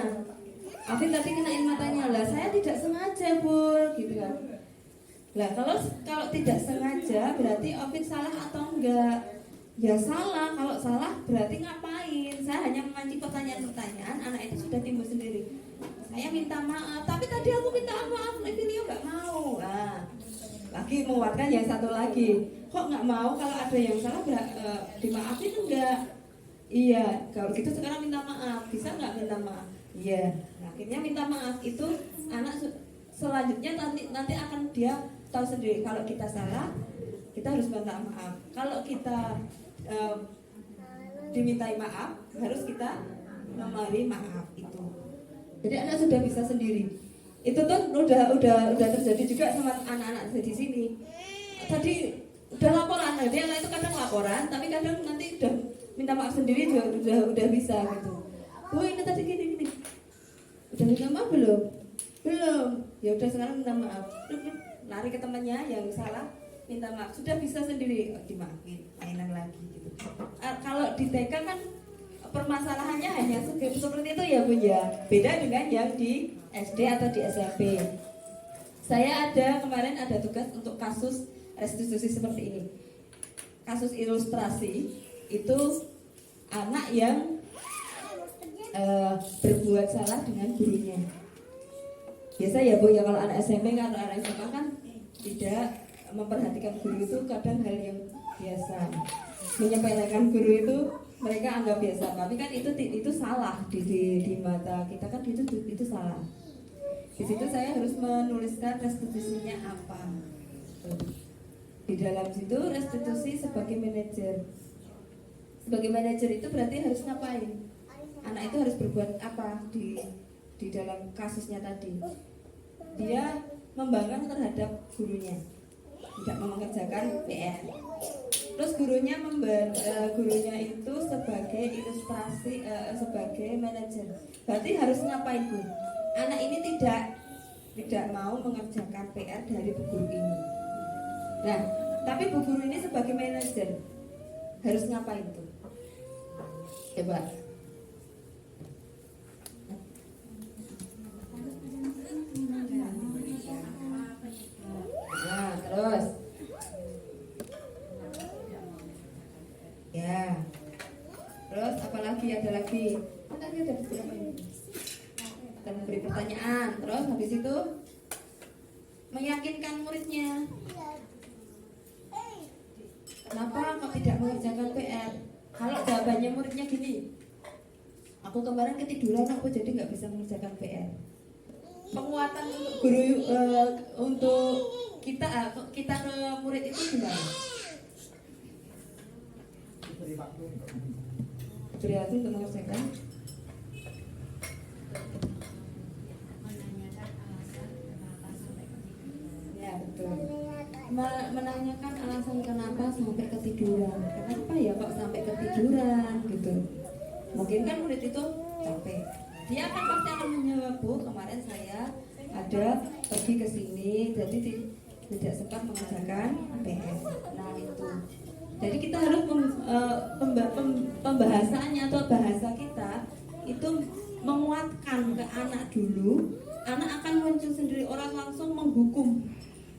Alvin tadi kenain matanya, lah saya tidak sengaja Bu, gitu kan. Lah kalau tidak sengaja berarti Alvin salah atau enggak? Ya salah, kalau salah berarti ngapain? Saya hanya memancing pertanyaan-pertanyaan, anak itu sudah timbul sendiri. Saya minta maaf, tapi tadi aku minta maaf, video nggak mau. Nah, lagi menguatkan yang satu lagi, kok nggak mau kalau ada yang salah dimaafin enggak? Iya, kalau gitu sekarang minta maaf, bisa nggak minta maaf? Iya, nah, akhirnya minta maaf itu anak selanjutnya nanti akan dia tahu sendiri kalau kita salah, kita harus minta maaf. Kalau kita dimintai maaf, harus kita memberi maaf itu. Jadi anak sudah bisa sendiri. Itu tuh udah terjadi juga sama anak-anak di sini. Tadi udah laporan, nanti anak itu kadang laporan, tapi kadang nanti udah minta maaf sendiri juga udah bisa gitu. Bu, ini tadi gini. Udah minta maaf belum? Belum. Ya udah sekarang minta maaf. Lari ke temannya yang salah, minta maaf. Sudah bisa sendiri, dimaafin, mainan lagi gitu. Kalau di TK kan permasalahannya hanya seperti itu ya Bu ya. Beda dengan yang di SD atau di SMP. Saya kemarin ada tugas untuk kasus restitusi seperti ini. Kasus ilustrasi itu anak yang berbuat salah dengan gurunya. Biasa ya Bu ya, kalau anak SMP kan, anak SMA kan tidak memperhatikan guru itu kadang hal yang biasa. Menyepelekan guru itu mereka anggap biasa, tapi kan itu salah di mata kita kan itu salah. Di situ saya harus menuliskan restitusinya apa. Di dalam situ restitusi sebagai manajer. Sebagai manajer itu berarti harus ngapain? Anak itu harus berbuat apa di dalam kasusnya tadi? Dia membangkang terhadap gurunya, tidak mengerjakan PR. Terus gurunya itu sebagai ilustrasi, sebagai manajer. Berarti harus ngapain Bu? Anak ini tidak mau mengerjakan PR dari bu guru ini. Nah, tapi bu guru ini sebagai manajer harus ngapain tuh? Coba. Nah, terus. Ya. Terus apalagi ada lagi? Tadi ada beberapa ini. Kita memberi pertanyaan. Terus habis itu meyakinkan muridnya. Kenapa kau tidak mengerjakan PR? Kalau jawabannya muridnya gini, aku kemarin ketiduran, aku jadi nggak bisa mengerjakan PR. Penguatan untuk guru, untuk kita ke murid itu gimana? Beri waktu untuk mengerjakan. Ya betul. Menanyakan alasan kenapa sampai ketiduran. Kenapa ya kok sampai ketiduran gitu? Mungkin kan murid itu capek. Dia pasti akan menjawab, Bu, kemarin saya ada pergi ke sini, jadi tidak sempat mengerjakan PR. Nah itu. Jadi kita harus pembahasannya atau bahasa kita itu menguatkan ke anak dulu. Anak akan muncul sendiri, orang langsung menghukum,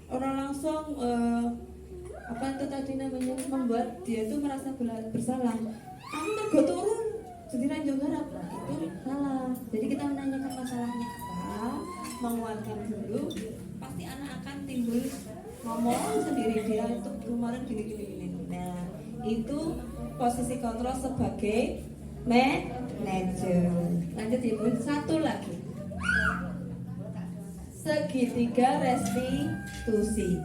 orang langsung apa itu tadi namanya, membuat dia itu merasa bersalah. Kamu mergo turun sediran jonggarap, nah itu salah. Jadi kita menanyakan masalahnya apa, menguatkan dulu, pasti anak akan timbul ngomong sendiri, dia itu kemarin gini. Nah itu posisi kontrol sebagai manajer. Lanjut Ibu, satu lagi, segitiga restitusi.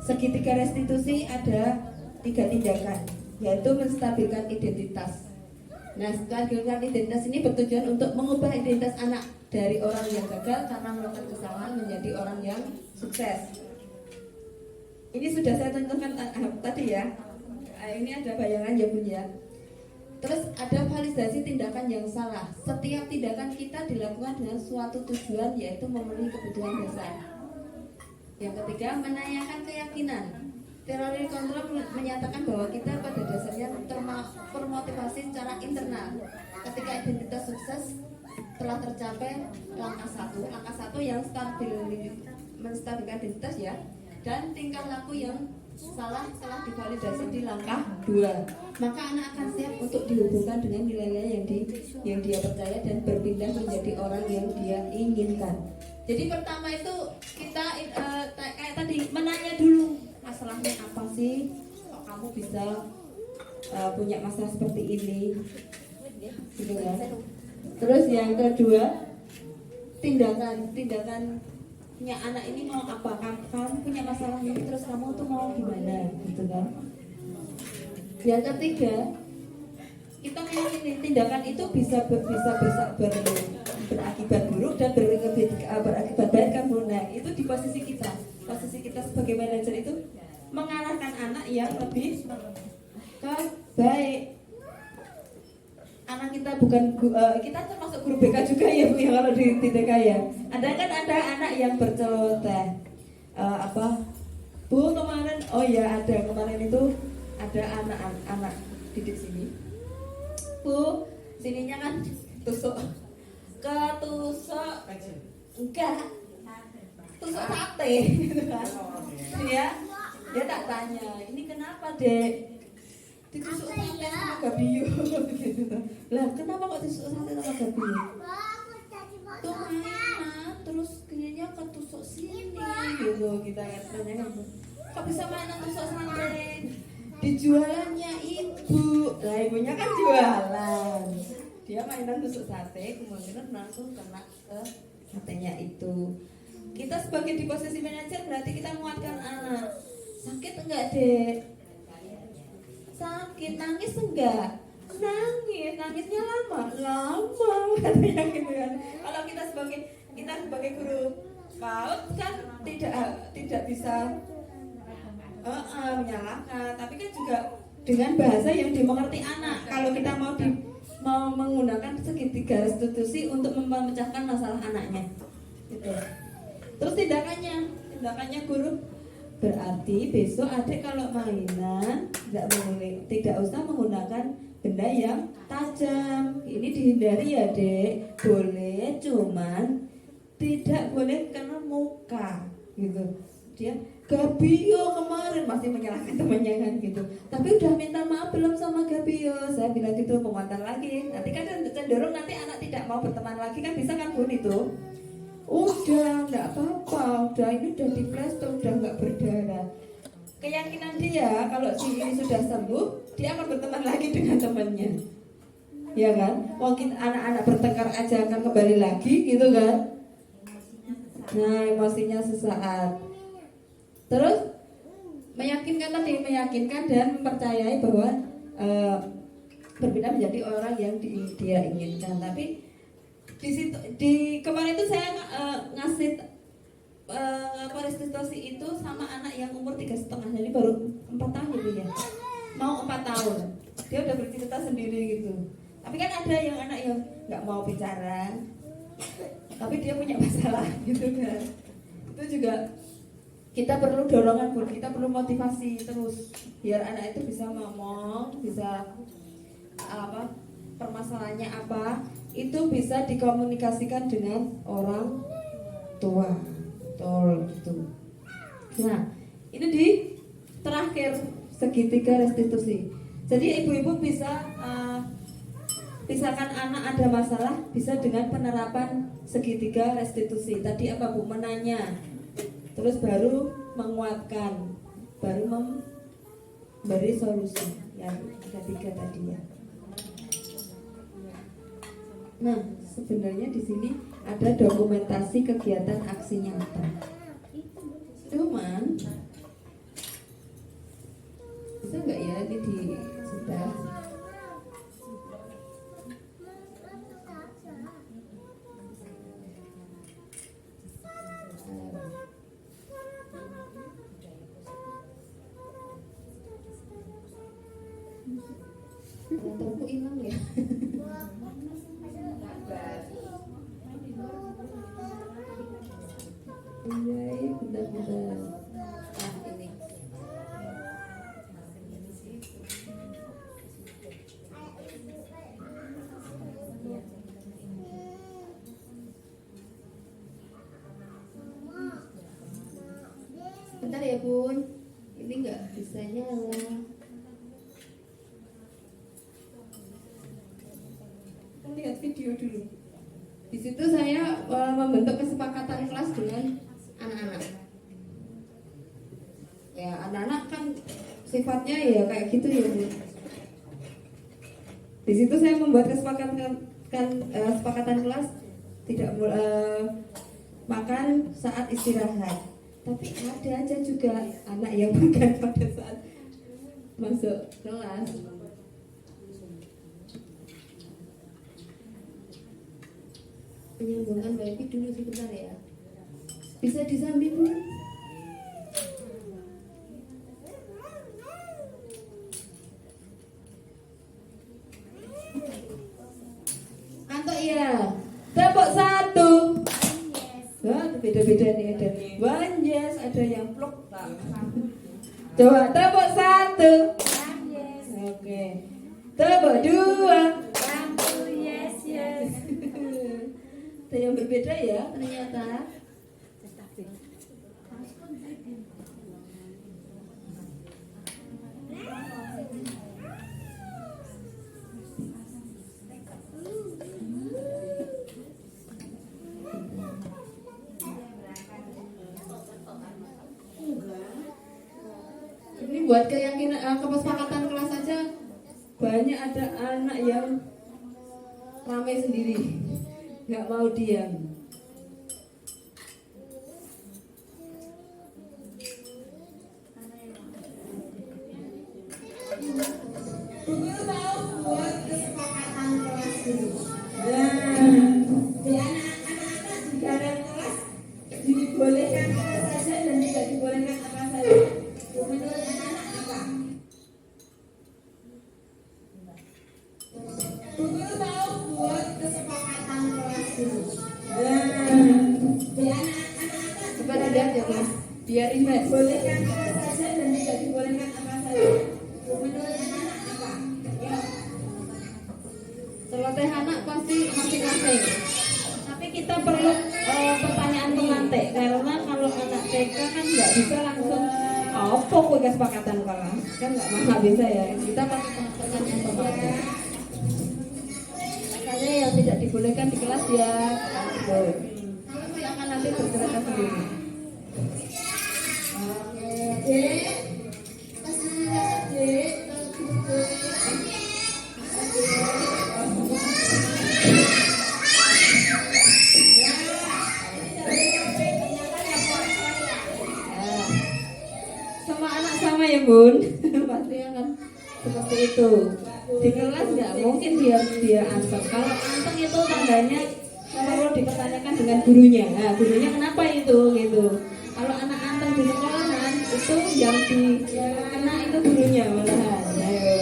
Segitiga restitusi ada 3 tindakan, yaitu menstabilkan identitas. Nah, stabilkan identitas ini bertujuan untuk mengubah identitas anak dari orang yang gagal karena melakukan kesalahan menjadi orang yang sukses. Ini sudah saya contohkan tadi ya. Ini ada bayangan ya Bun ya. Terus ada validasi tindakan yang salah. Setiap tindakan kita dilakukan dengan suatu tujuan, yaitu memenuhi kebutuhan dasar. Yang ketiga, menanyakan keyakinan. Teori kontrol menyatakan bahwa kita pada dasarnya termotivasi secara internal. Ketika identitas sukses telah tercapai, langkah satu yang menstabilkan identitas ya, dan tingkah laku yang salah telah divalidasi di langkah 2, maka anak akan siap untuk dihubungkan dengan nilai-nilai yang dia percaya dan berpindah menjadi orang yang dia inginkan. Jadi pertama itu kita kayak tadi menanya dulu, masalahnya apa sih kok kamu bisa punya masalah seperti ini, gitu kan? Terus yang kedua, tindakannya anak ini mau apa? Kamu punya masalah ini, terus kamu tuh mau gimana, gitu kan? Yang ketiga, kita meyakini tindakan itu bisa berakibat buruk dan berakibat baik kan Bu. Nah itu di posisi kita sebagai manajer itu mengarahkan anak yang lebih ke baik. Anak kita bukan kita termasuk guru BK juga ya Bu ya, kalau di TK ya. Ada anak yang berceloteh Bu kemarin, oh ya ada kemarin itu ada anak didik sini, Bu sininya kan ketusuk enggak, tusuk sate gitu kan. Dia tak tanya, ini kenapa Dek? Ditusuk sate sama gabiu gitu. Lah kenapa kok ditusuk sate sama gabiu? Tuh mainan, terus kayaknya ketusuk sini gitu, kita tanya kan, kok bisa mainan tusuk sate? Di jualannya ibu, lah ibunya kan jualan, dia mainan tusuk sate, kemudian langsung kena ke satenya itu. Kita sebagai di posisi manajer berarti kita menguatkan anak. Sakit enggak Dek? Sakit, nangis enggak? Nangisnya lama katanya gitu kan. Kalau kita sebagai guru PAUD kan tidak bisa menyalahkan, tapi kan juga dengan bahasa yang dimengerti anak. Kalau kita mau menggunakan segitiga restitusi untuk memecahkan masalah anaknya, gitu. Terus tindakannya guru berarti besok adik kalau mainan tidak usah menggunakan benda yang tajam. Ini dihindari ya dek, boleh, cuman tidak boleh kena muka, gitu. Dia Gabio kemarin masih menyalahkan temannya kan gitu. Tapi udah minta maaf belum sama Gabio? Saya bilang gitu, menguatkan lagi. Nanti kan cenderung nanti anak tidak mau berteman lagi kan, bisa kan Bun itu? Udah nggak apa-apa, udah ini udah di plaster, udah nggak berdarah. Keyakinan dia kalau si ini sudah sembuh, dia akan berteman lagi dengan temannya, ya kan? Mungkin anak-anak bertengkar aja akan kembali lagi gitu kan? Nah, emosinya sesaat. Terus meyakinkan dan mempercayai bahwa berpindah menjadi orang yang dia inginkan. Tapi di situ, di kemarin itu saya ngasih restitusi itu sama anak yang umur 3,5, jadi baru 4 tahun gitu ya, mau 4 tahun. Dia udah bercerita sendiri gitu. Tapi kan ada yang anak yang nggak mau bicara, tapi dia punya masalah gitu kan. Itu juga kita perlu dorongan, kita perlu motivasi terus biar anak itu bisa ngomong, bisa permasalahannya apa, itu bisa dikomunikasikan dengan orang tua, betul gitu. Nah, ini di terakhir segitiga restitusi. Jadi ibu-ibu bisa misalkan anak ada masalah, bisa dengan penerapan segitiga restitusi. Tadi apa Bu? Menanya, terus baru menguatkan, baru memberi solusi yang ketiga tadi ya. Nah, sebenarnya di sini ada dokumentasi kegiatan aksi nyata. Cuman bisa nggak ya ini di sudah? Motorku hilang ya. Iya, benar-benar. Nah, ini. Bentar ya Bun, ini nggak bisa nyala. Lihat video dulu. Di situ saya membentuk kesepakatan kelas dengan anak-anak. Ya, anak-anak kan sifatnya ya kayak gitu ya Bu. Di situ saya membuat kesepakatan kelas tidak makan saat istirahat. Tapi ada aja juga anak yang makan pada saat masuk kelas. Menyambungkan wifi dulu sebentar ya. Bisa disambung. Antuk ya. Tepuk 1. Wah, beda-beda nih ada. One yes, ada yang plok. Coba tepuk 1. Oke. Tepuk 2. Ada yang berbeda ya ternyata. Ini buat keyakinan kesepakatan kelas saja banyak ada anak yang ramai sendiri, nggak mau diam. Guru mau buat kesepakatan kelas dulu. Di anak-anak jika ada kelas dibolehkan apa saja dan tidak dibolehkan apa saja. Biar refresh. Bolehkan apa saja dan tidak dibolehkan apa saja. Menurut anak apa? Ya. Celoteh anak pasti masing-masing. Tapi kita perlu pertanyaan pemantik karena kalau anak TK kan nggak bisa langsung apa kok kesepakatan kelas kan nggak bisa ya. Kita pakai pertanyaan pemantik. Makanya yang tidak dibolehkan di kelas ya. Silakan nanti bergerak sendiri. Sama anak sama ya bun. Pasti akan seperti itu. Di kelas nggak mungkin dia anteng. Kalau anteng itu tandanya perlu dipertanyakan dengan gurunya. Nah, gurunya kenapa itu gitu. Kalau anak anteng di sekolahan itu yang kena itu gurunya malahan. Ayo.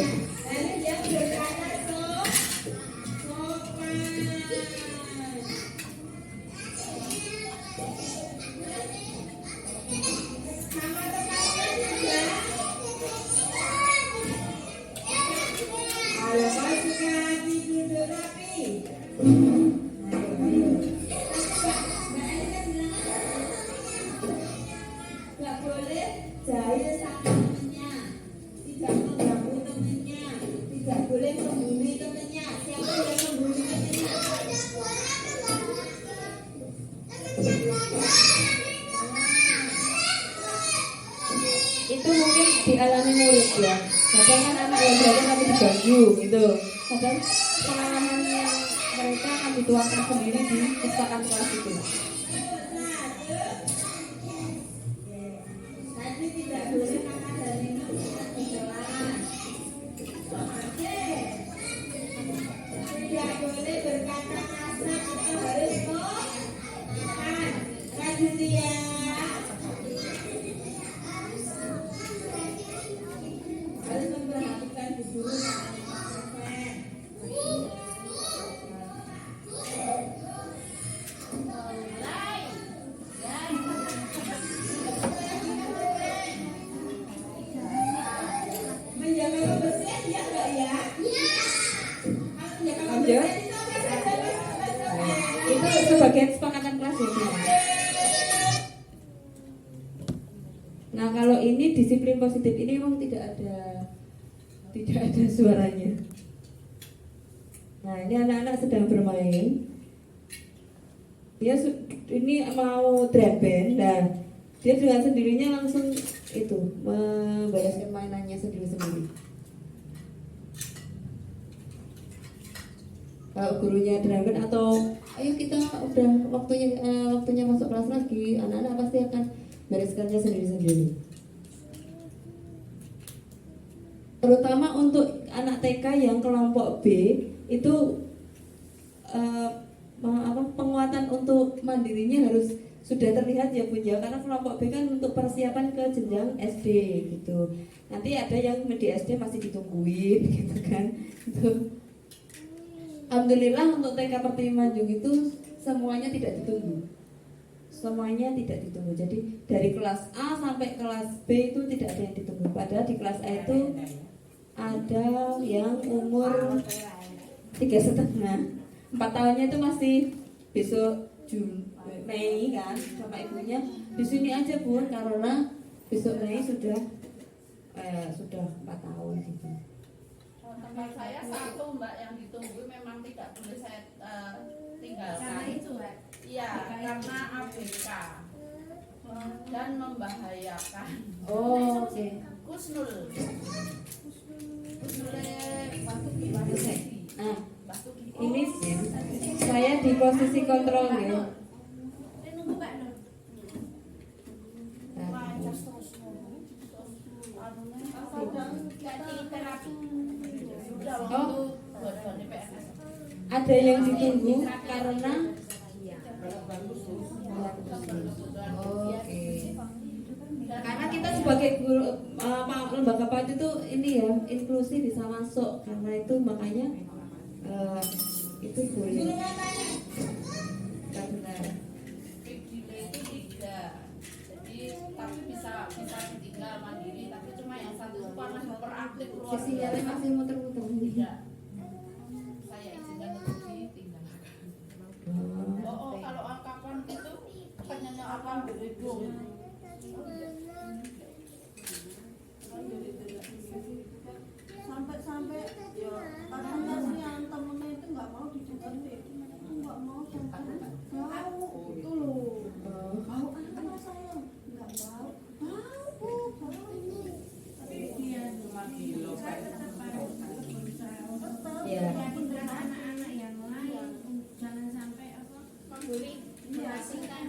Nggak boleh jahil sama temennya, tidak mengganggu temennya, tidak boleh membuli temennya. Siapa yang membuli temennya? Itu mungkin dialami murid ya. Kadang kan anak yang belajar tapi diganggu gitu. Kadang pengalaman yang mereka akan dituangkan sendiri di pustakaan kelas itu. Nanti tidak boleh makan dan minum di kelas. Tidak boleh berkata kasar atau harus makan. Rajin ya. Harus memperhatikan guru. Menjaga kebersihan ya Mbak ya? Menjaga kebersihan itu sebagai kesepakatan kelas ya. Nah kalau ini disiplin positif ini memang tidak ada suaranya. Nah ini anak-anak sedang bermain. Dia ini mau dreben, nah dia dengan sendirinya langsung itu membereskan mainannya sendiri-sendiri. Kalau gurunya dreben atau ayo kita udah waktunya masuk kelas lagi, anak-anak pasti akan bereskannya sendiri-sendiri. Terutama untuk anak TK yang kelompok B itu penguatan untuk mandirinya harus sudah terlihat ya Bun ya, karena kelompok B kan untuk persiapan ke jenjang SD gitu. Nanti ada yang di SD masih ditungguin gitu kan. Itu alhamdulillah untuk TK Pertiwi Manjung itu semuanya tidak ditunggu. Semuanya tidak ditunggu. Jadi dari kelas A sampai kelas B itu tidak ada yang ditunggu. Padahal di kelas A itu ada yang umur 3,5, 4 tahunnya itu masih besok Mei kan sama ibunya di sini aja Bun, karena besok Mei sudah 4 tahun gitu. Tempat saya satu Mbak yang ditunggu memang tidak boleh saya tinggalkan. Iya, karena ABK dan membahayakan. Oh, oke. Kusnul. Nah, ini saya di posisi kontrol ya. Oh, ada yang ditunggu karena karena kita sebagai guru lembaga PAUD itu ini ya inklusi bisa masuk, karena itu makanya itu boleh. Karena Delay itu 3. Jadi tapi bisa ditinggal mandiri, tapi cuma yang satu itu karena hiperaktif luar Sinyalnya biasa. masih muter-muter. Iya. Saya izinkan untuk ditinggalkan. Oh, kalau angkapan itu penyenyakan berhubung. Sampai ya kadang sih yang temennya itu nggak mau didengerin, nggak mau sampai bau gitu loh, bau apa saya nggak bau, bau ini, tapi dia cuma di lokal Ya. yakin dengan anak-anak yang lain, jangan sampai apa Memberi mengasingkan.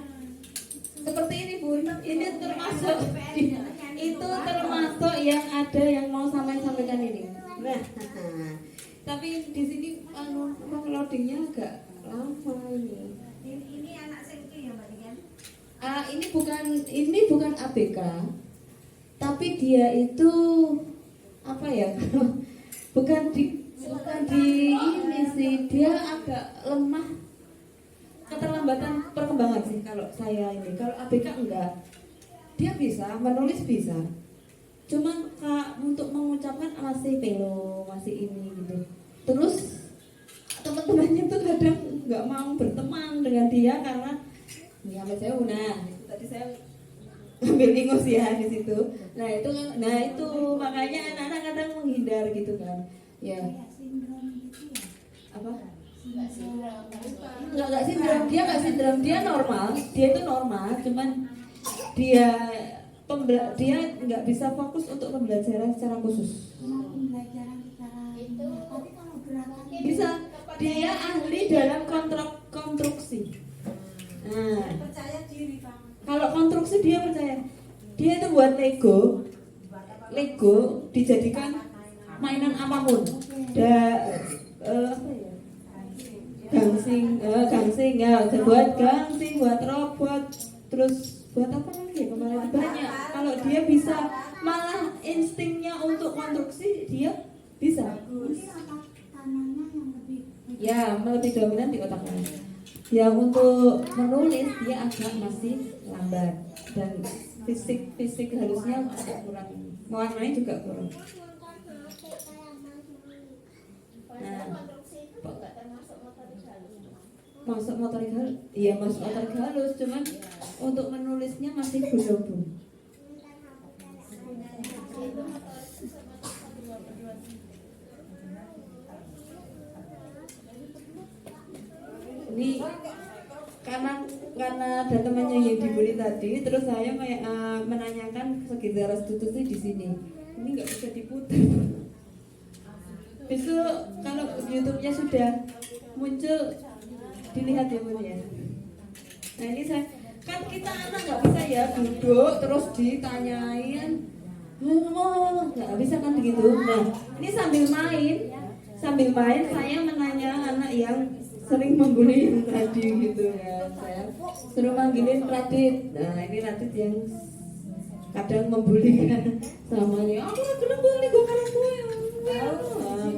Seperti ini Bu, ini termasuk itu termasuk yang ada yang mau sampaikan ini. Nah, tapi di sini loadingnya agak lama ini. Ini anak sengke ya Mbak Dian? Ini bukan ABK, tapi dia itu apa ya? bukan di ini sih, dia agak lemah, keterlambatan perkembangan sih kalau saya ini. Kalau ABK enggak, dia bisa menulis bisa, cuman untuk mengucapkan masih pelo, masih ini gitu. Terus teman-temannya tuh kadang nggak mau berteman dengan dia karena ya saya tadi saya ambil ingus ya di situ. Nah itu makanya anak-anak kadang menghindar gitu kan. Ya. Apa? Enggak sindrom, dia normal, dia itu normal, cuman dia nggak bisa fokus untuk pembelajaran secara khusus. Bisa, dia ahli dalam konstruksi. Nah, Percaya diri Pak. kalau konstruksi dia percaya, dia itu buat Lego dijadikan mainan apapun. Apa ya? Gangsing ya, buat gangsing, buat robot, terus buat apa lagi ya kemarin banyak. Kalau dia bisa, malah instingnya untuk konstruksi dia bisa. Ya, lebih dominan di otaknya. Ya untuk menulis dia agak masih lambat dan fisik halusnya agak kurang, mewarnai juga kurang. Nah, masuk motorik halus, iya masuk motorik halus, cuman untuk menulisnya masih belum. Ini karena ada temannya yang dibully tadi, terus saya menanyakan sekitar restitusi di sini. Ini nggak bisa diputar. Besok kalau YouTube-nya sudah muncul dilihat ya Bu ya. Nah ini kan kita anak nggak bisa ya duduk terus ditanyain, nggak bisa kan begitu. Nah ini sambil main saya menanya anak yang sering membuli yang tadi gitu ya. Saya suruh manggilin Radit. Nah ini Radit yang kadang membuli kan sama dia. Aku kena bully gue karena gue. Nah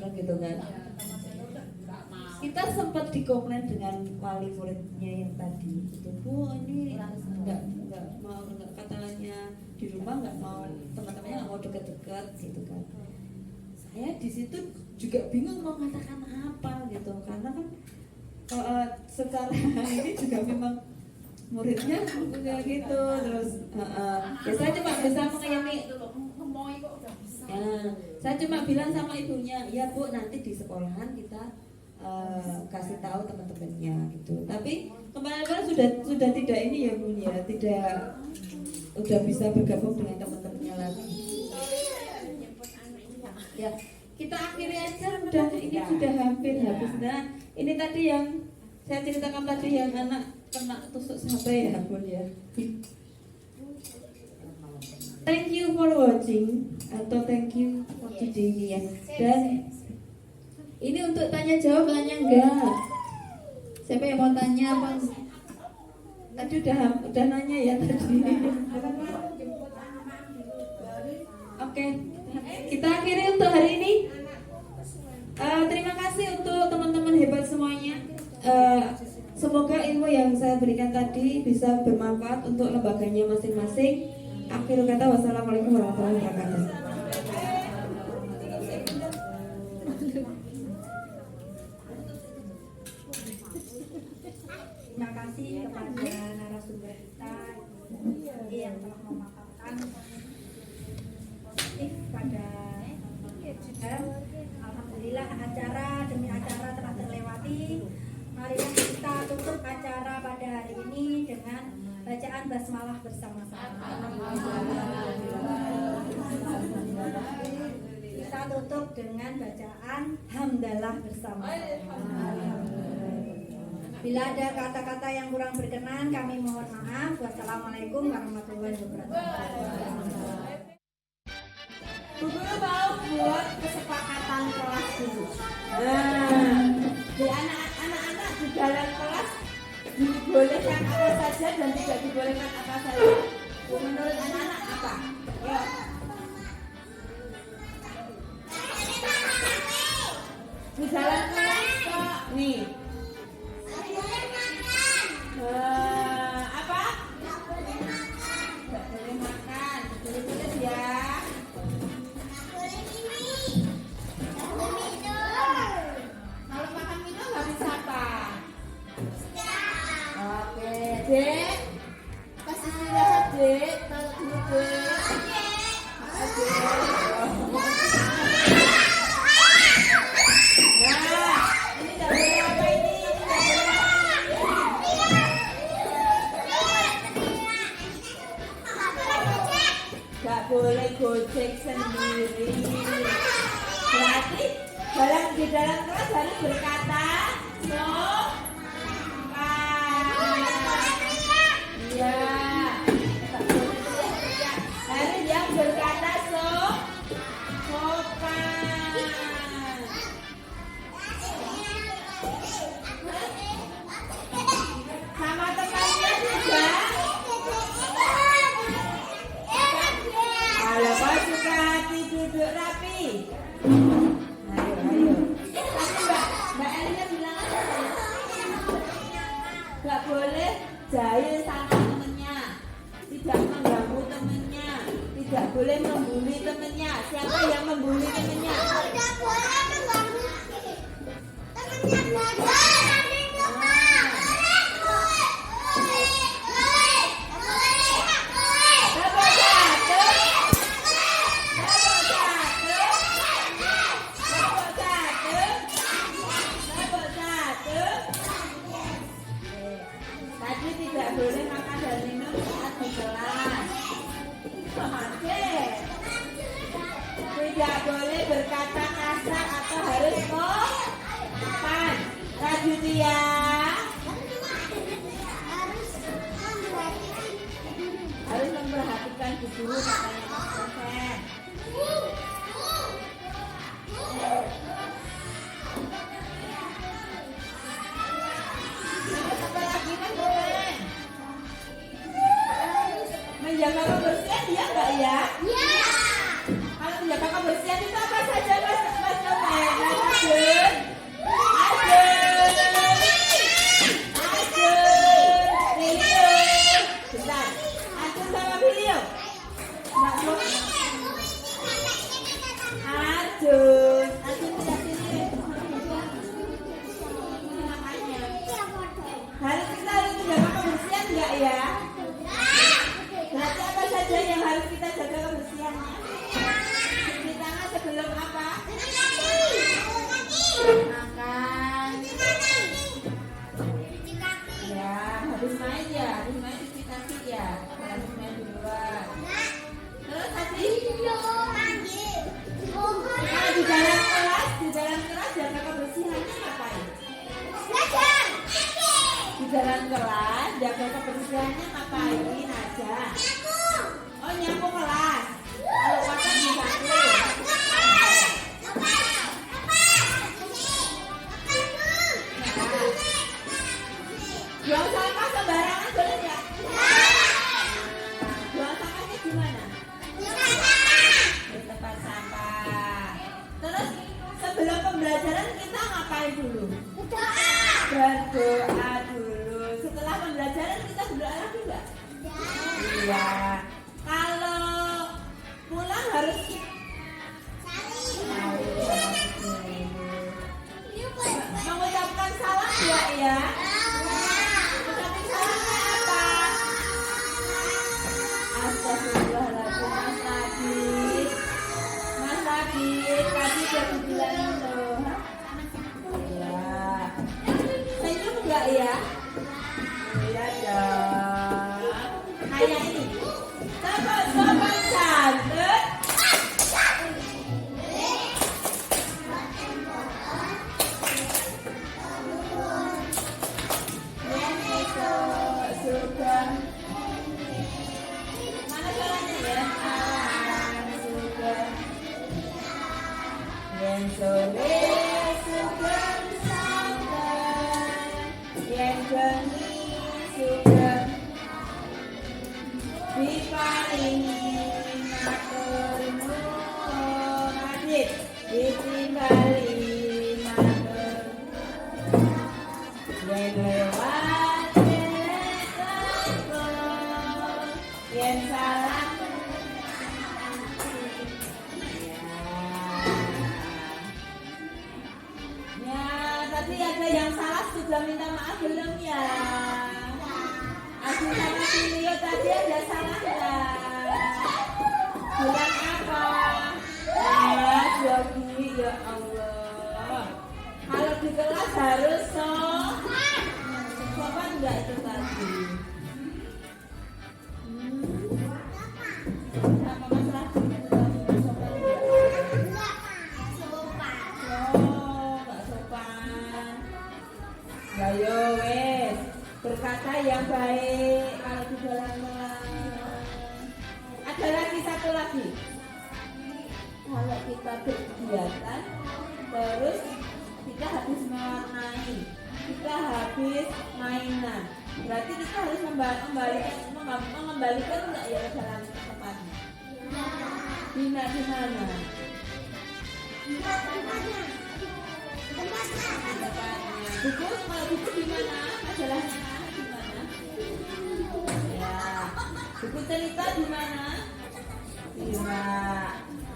gitu kan. Kita sempat dikomplain dengan wali muridnya yang tadi gitu. Bu ini nggak mau, katanya di rumah nggak mau, teman-temannya nggak mau deket-deket gitu kan. Saya di situ juga bingung mau katakan apa gitu, karena kan secara ini juga memang muridnya juga gitu. Terus ya saya cuma bisa mengayomi. Saya cuma bilang sama ibunya, ya Bu nanti di sekolahan kita kasih tahu teman-temannya gitu. Tapi kemarin sudah tidak ini ya Bu ya, tidak udah bisa bergabung dengan teman-temannya lagi. Ya kita akhiri aja, ini sudah hampir habis. Nah ini tadi yang saya ceritakan tadi yang anak kena tusuk sampai ya Bu ya. Thank you for watching atau thank you for today ini ya. Dan ini untuk tanya jawab enggak? Siapa yang mau tanya apa? Tadi udah nanya ya tadi. Oke, kita akhiri untuk hari ini. Terima kasih untuk teman-teman hebat semuanya. Semoga ilmu yang saya berikan tadi bisa bermanfaat untuk lembaganya masing-masing. Akhir kata, wassalamualaikum warahmatullahi wabarakatuh. Terima kasih kepada narasumber kita yang telah memaparkan positif pada dan alhamdulillah acara demi acara telah terlewati. Mari kita tutup acara pada hari ini dengan bacaan basmalah bersama-sama. Kita tutup dengan bacaan hamdalah bersama. Bila ada kata-kata yang kurang berkenan, kami mohon maaf. Wassalamualaikum warahmatullahi wabarakatuh. Bu Guru mau buat kesepakatan kelas dulu. Nah, di anak-anak di dalam kelas dibolehkan apa saja dan tidak dibolehkan apa saja. Menurut anak-anak apa? Ya. Di dalam kelas kok nih. Apa? Tidak boleh makan. Tulis ya. Kalau makan minum harus apa? Oke, Dek. Pas istirahat, Dek. Taruh dulu, Dek. Nah, ini tidak boleh apa ini? Gak boleh gojek sendiri. Berarti di dalam kelas harus berkata iya. Harus yang berkata sopan. Sama temannya juga. Kalau kau suka hati duduk rapi. Ayo. Tapi Mbak Elia bilang apa? Gak boleh jahil sama temennya, tidak mengganggu temennya, tidak boleh membuli temennya. Siapa yang membuli temennya? Tidak boleh mengganggu temennya belajar. Tadi tidak boleh makan dan minum saat di kelas. Tidak boleh berkata kasar atau harus sopan. Lanjut ya. Harus memperhatikan guru katanya Mas dosen. Apa lagi Mas dosen? Menjaga kebersihan ya enggak ya? Ya. Kalau menjaga kebersihan itu apa saja Mas dosen? Bentar. Adun sama Bilio. Mbak Mo. Adun tidak sini. Harus kita harus menjaga kebersihan enggak ya? Berarti apa saja yang harus kita jaga kebersihannya? Cuci tangan sebelum apa? Makan. Ya, habis main cuci kaki ya. Habis main duluan. Terus tadi kalau di dalam kelas jaga kebersihannya ngapain? Di dalam kelas jaga kebersihannya ngapain aja? Oh, nyapu kelas. Kalau kotor disapu. Buang sampah sembarangan boleh nggak? Buang sampahnya gimana? Di tempat sampah. Terus sebelum pembelajaran kita ngapain dulu? Berdoa dulu. Ya. Kalau pulang harus mengucapkan salam ya. Mengucapkan salamnya apa? Astagfirullahaladzim, Mas Nadif. Mas Nadif, tadi udah dibilangin loh. Ya. Senyum enggak ya? Iya dong. Kayak ini. Sopan cantik. Mana suaranya ya? Yang sore sugeng santai, yang bengi sugeng diparingi matur nuwun, adit ditimbali matur, yen lewat telepon, yen salah. Ya, tadi ada yang salah sudah minta maaf belum ya? Aku sama Tilio tadi ada salah nggak? Bulan apa? Jogi, ya Allah. Kalau di kelas harus sopan nggak itu tadi? Apa masalah itu tadi? Sopan nggak? Oh, nggak sopan. Ya yo wes, berkata yang baik kalau di dalam kelas. Ada lagi satu lagi. Kalau kita berkegiatan, terus kita habis mewarnai, kita habis mainan, berarti kita harus mengembalikan enggak ya ke dalam tempatnya? Di mana? Buku, kalau buku di mana? Majalahnya di mana? Ya. Buku cerita di mana? Iya.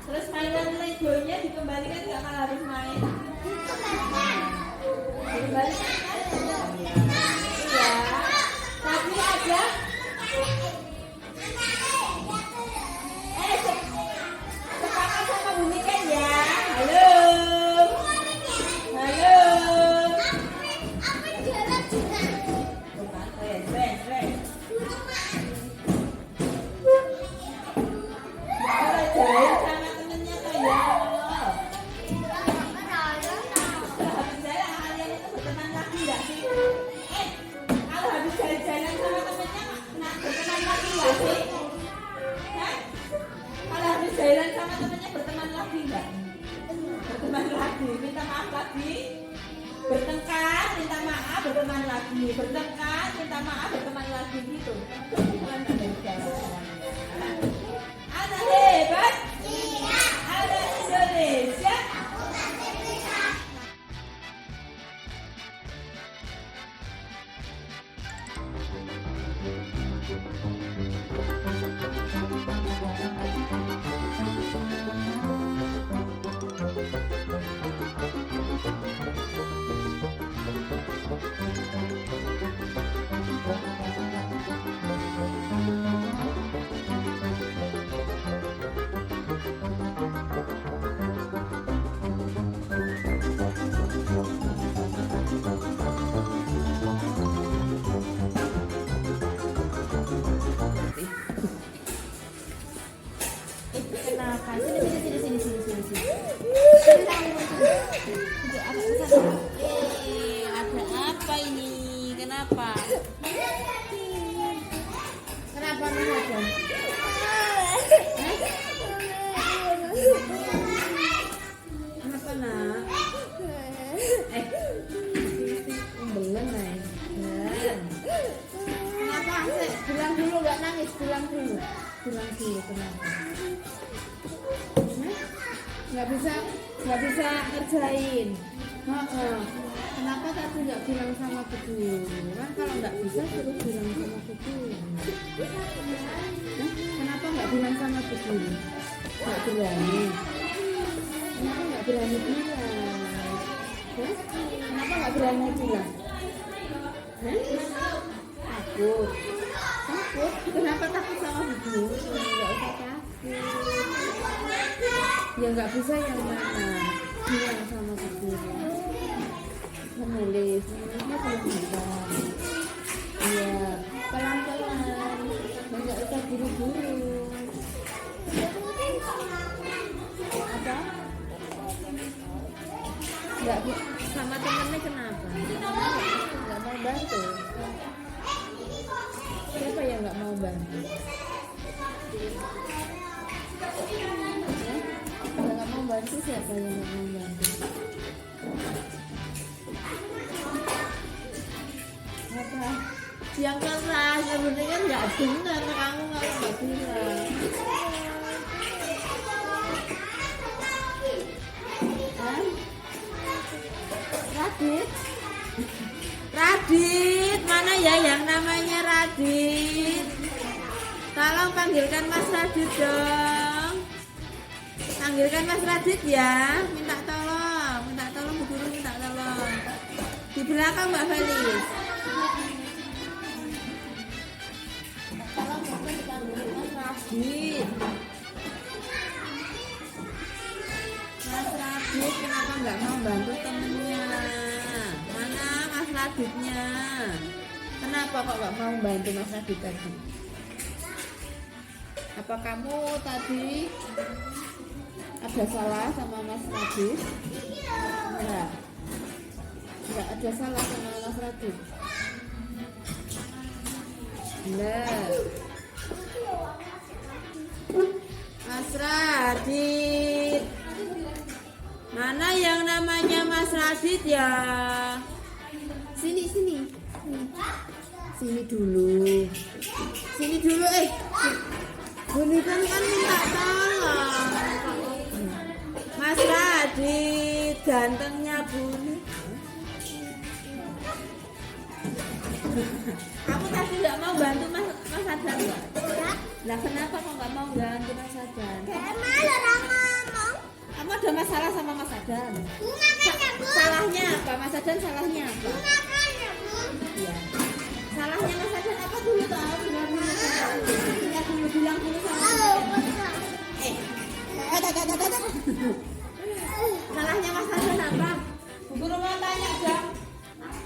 Terus mainan Legonya dikembalikan nggak kalau harus main? Dikembalikan kan? Iya. Tapi ada. Sepakat sama Bu Niken ya. Halo. Bukan, res. Kalau jahit sama temennya tuh ya Allah. Kalau habis jalan kalian itu berteman lagi nggak sih? Kalau habis jalan sama temennya berteman lagi nggak sih? Kalau habis jalan sama temennya berteman lagi nggak? Berteman lagi, minta maaf lagi. Bertengkar, minta maaf, berteman lagi. Bertengkar, minta maaf, berteman lagi gitu. Bukan ada jalan. Anak hebat, anak Indonesia. Kenapa? Sini. Ada apa ini? Kenapa? Kenapa ada? Kenapa nak? Belum nih. Kenapa? Bilang dulu nggak nangis. Bilang dulu kenapa? Nggak bisa ngerjain. Kenapa tadi nggak bilang sama Bu Guru? Kan kalau nggak bisa suruh bilang sama Bu Guru. Hah? Kenapa nggak bilang sama Bu Guru? Nggak berani. Kenapa nggak berani bilang? Hah? Kenapa nggak berani bilang? Hah? Takut. Takut? Kenapa takut sama Bu Guru? Nggak usah takut. Ya nggak bisa yang mana? Bilang sama Bu Guru. Menulisnya pelan-pelan. Iya, pelan-pelan. Nggak usah buru-buru. Apa? Nggak sama temennya kenapa? Nggak mau bantu. Siapa yang nggak mau bantu? Yang nggak mau bantu siapa yang nggak mau bantu? Apa? Yang keras sebenarnya nggak dengar kamu kalau nggak bilang. Hah? Radit? Radit, mana ya yang namanya Radit? Tolong panggilkan Mas Radit dong. Panggilkan Mas Radit ya. Minta tolong Bu Guru minta tolong. Di belakang Mbak Felis. Tolong Bapak dipanggil Mas Radit. Mas Radit kenapa nggak mau bantu temennya? Mana Mas Raditnya? Kenapa kok nggak mau bantu Mas Radit tadi? Apa kamu tadi ada salah sama Mas Radit? Enggak ada salah sama Mas Radit. Nah, Mas Radit, mana yang namanya Mas Radit ya? Sini dulu. Buni kan minta tolong. Mas Radit, gantengnya Buni. Kamu tadi nggak mau bantu Mas Adan nggak? Lah kenapa kok nggak mau bantu Mas Adan? Kamu ada masalah sama Mas Adan? Salahnya apa? Mas Adan salahnya apa? Ya. Salahnya Mas Adan apa dulu tahu? Bilang dulu sama salahnya Mas Adan apa? Bu Guru mau tanya dong.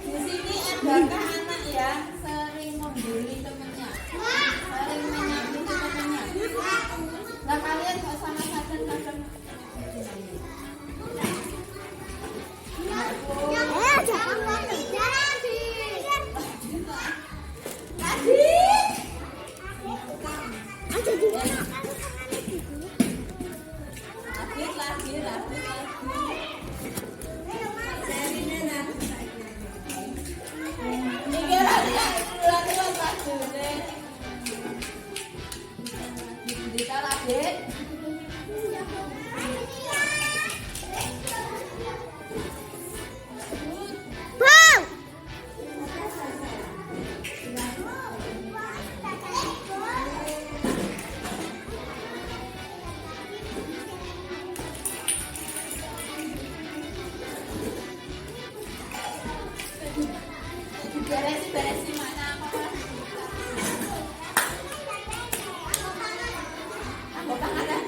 Di sini adakah anak yang sering membuli temannya? Sering menyakiti temannya? Nah kalian kok sama Mas Adan kadang beresi mana apa? Apa tangan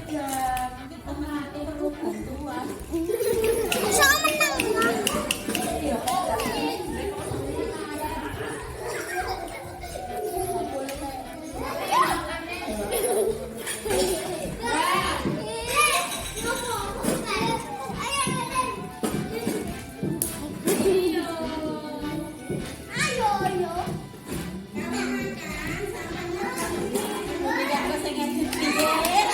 aja. Mungkin teman itu perlu bantuan. So menang. Ayo, ayo. Tidak kesengaja dikit.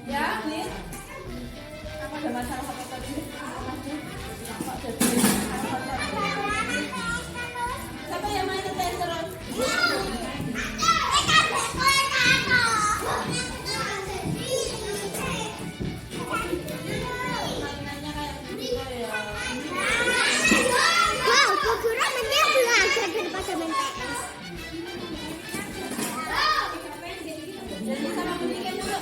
Ya, Lin. Apa ada masalah apa tadi? Kok jadi siapa yang main ngetes terus? Mainannya kayak gitu ya. Wow, Bogora mending belajar daripada main PS. Jadi sama belikan dulu.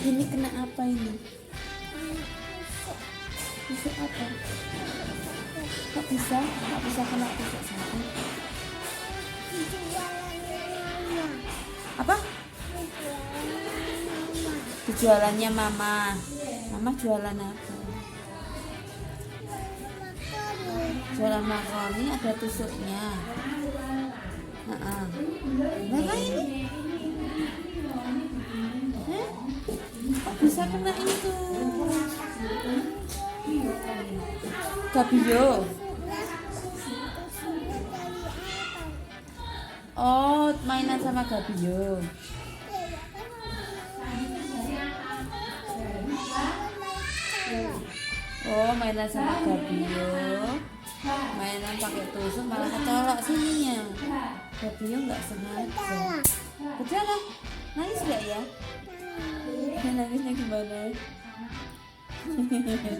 Ini kena apa ini? Tusuk apa? Kok bisa? Kok bisa kena tusuk sampai? Apa? Jualannya mama. Mama jualan apa? Jualan makaroni ada tusuknya. Nah, ini. Kok bisa kena itu? Gabio. Oh, mainan sama Gabio. Oh, mainan sama Gabio. Mainan pakai tusuk malah ketolak sininya. Gabio nggak sengaja. Berjalan. Nangis nggak ya? Nangisnya gimana?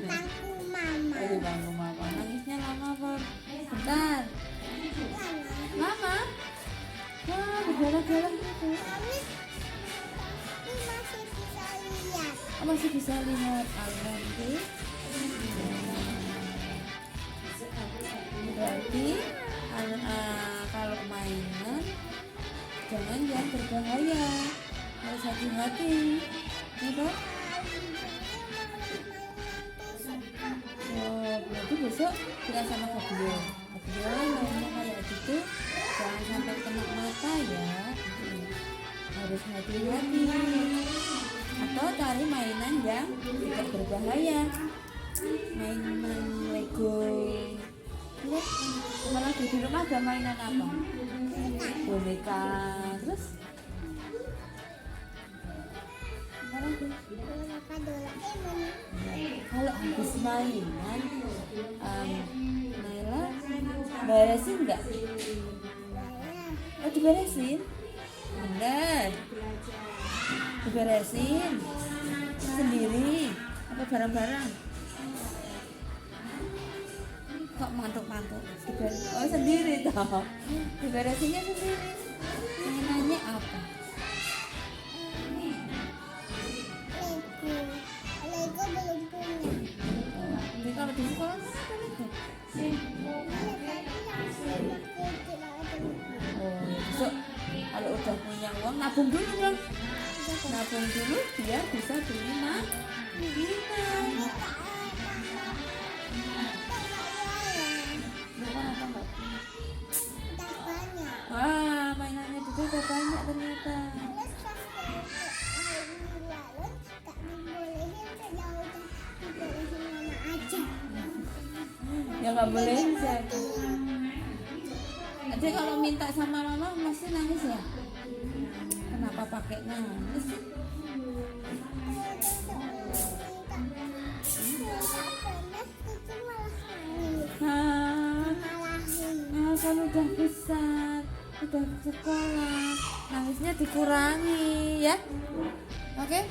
Bangku mama. Aduh, bangku mama. Nangisnya lama apa? Bentar. Lama? Wah, berjalan-jalan gitu. Ini masih bisa lihat. Oh, masih bisa lihat. Nanti. Berarti kalau mainan jangan yang berbahaya. Harus hati-hati. Ya, Dok? Oh, berarti besok kita sama Gabio. Gabio mainnya kayak gitu, jangan sampai kena mata ya. Harus hati-hati. Atau cari mainan yang tidak berbahaya. Mainan Lego. Lihat, apalagi di rumah ada mainan apa? Boneka. Terus? Apalagi? Kalau habis mainan, Naila beresin nggak? Oh, diberesin? Bener. Diberesin sendiri apa bareng-bareng? Kok mantuk-mantuk? Oh, sendiri toh. Diberesinnya sendiri. Mainannya apa? Lego belum punya. Jadi kalau di sekolah kan ada Lego. Oh, besok kalau udah punya uang nabung dulu dong. Nabung dulu biar bisa beli mainan. banyak ternyata. Terus pas hari lalu gak dibolehin tuh ya udah dibolehin mama aja. Ya nggak boleh siapa. Jadi kalau minta sama mama masih nangis ya? Kenapa pakai nangis sih? Kan udah besar, udah sekolah, nangisnya dikurangi ya. Oke?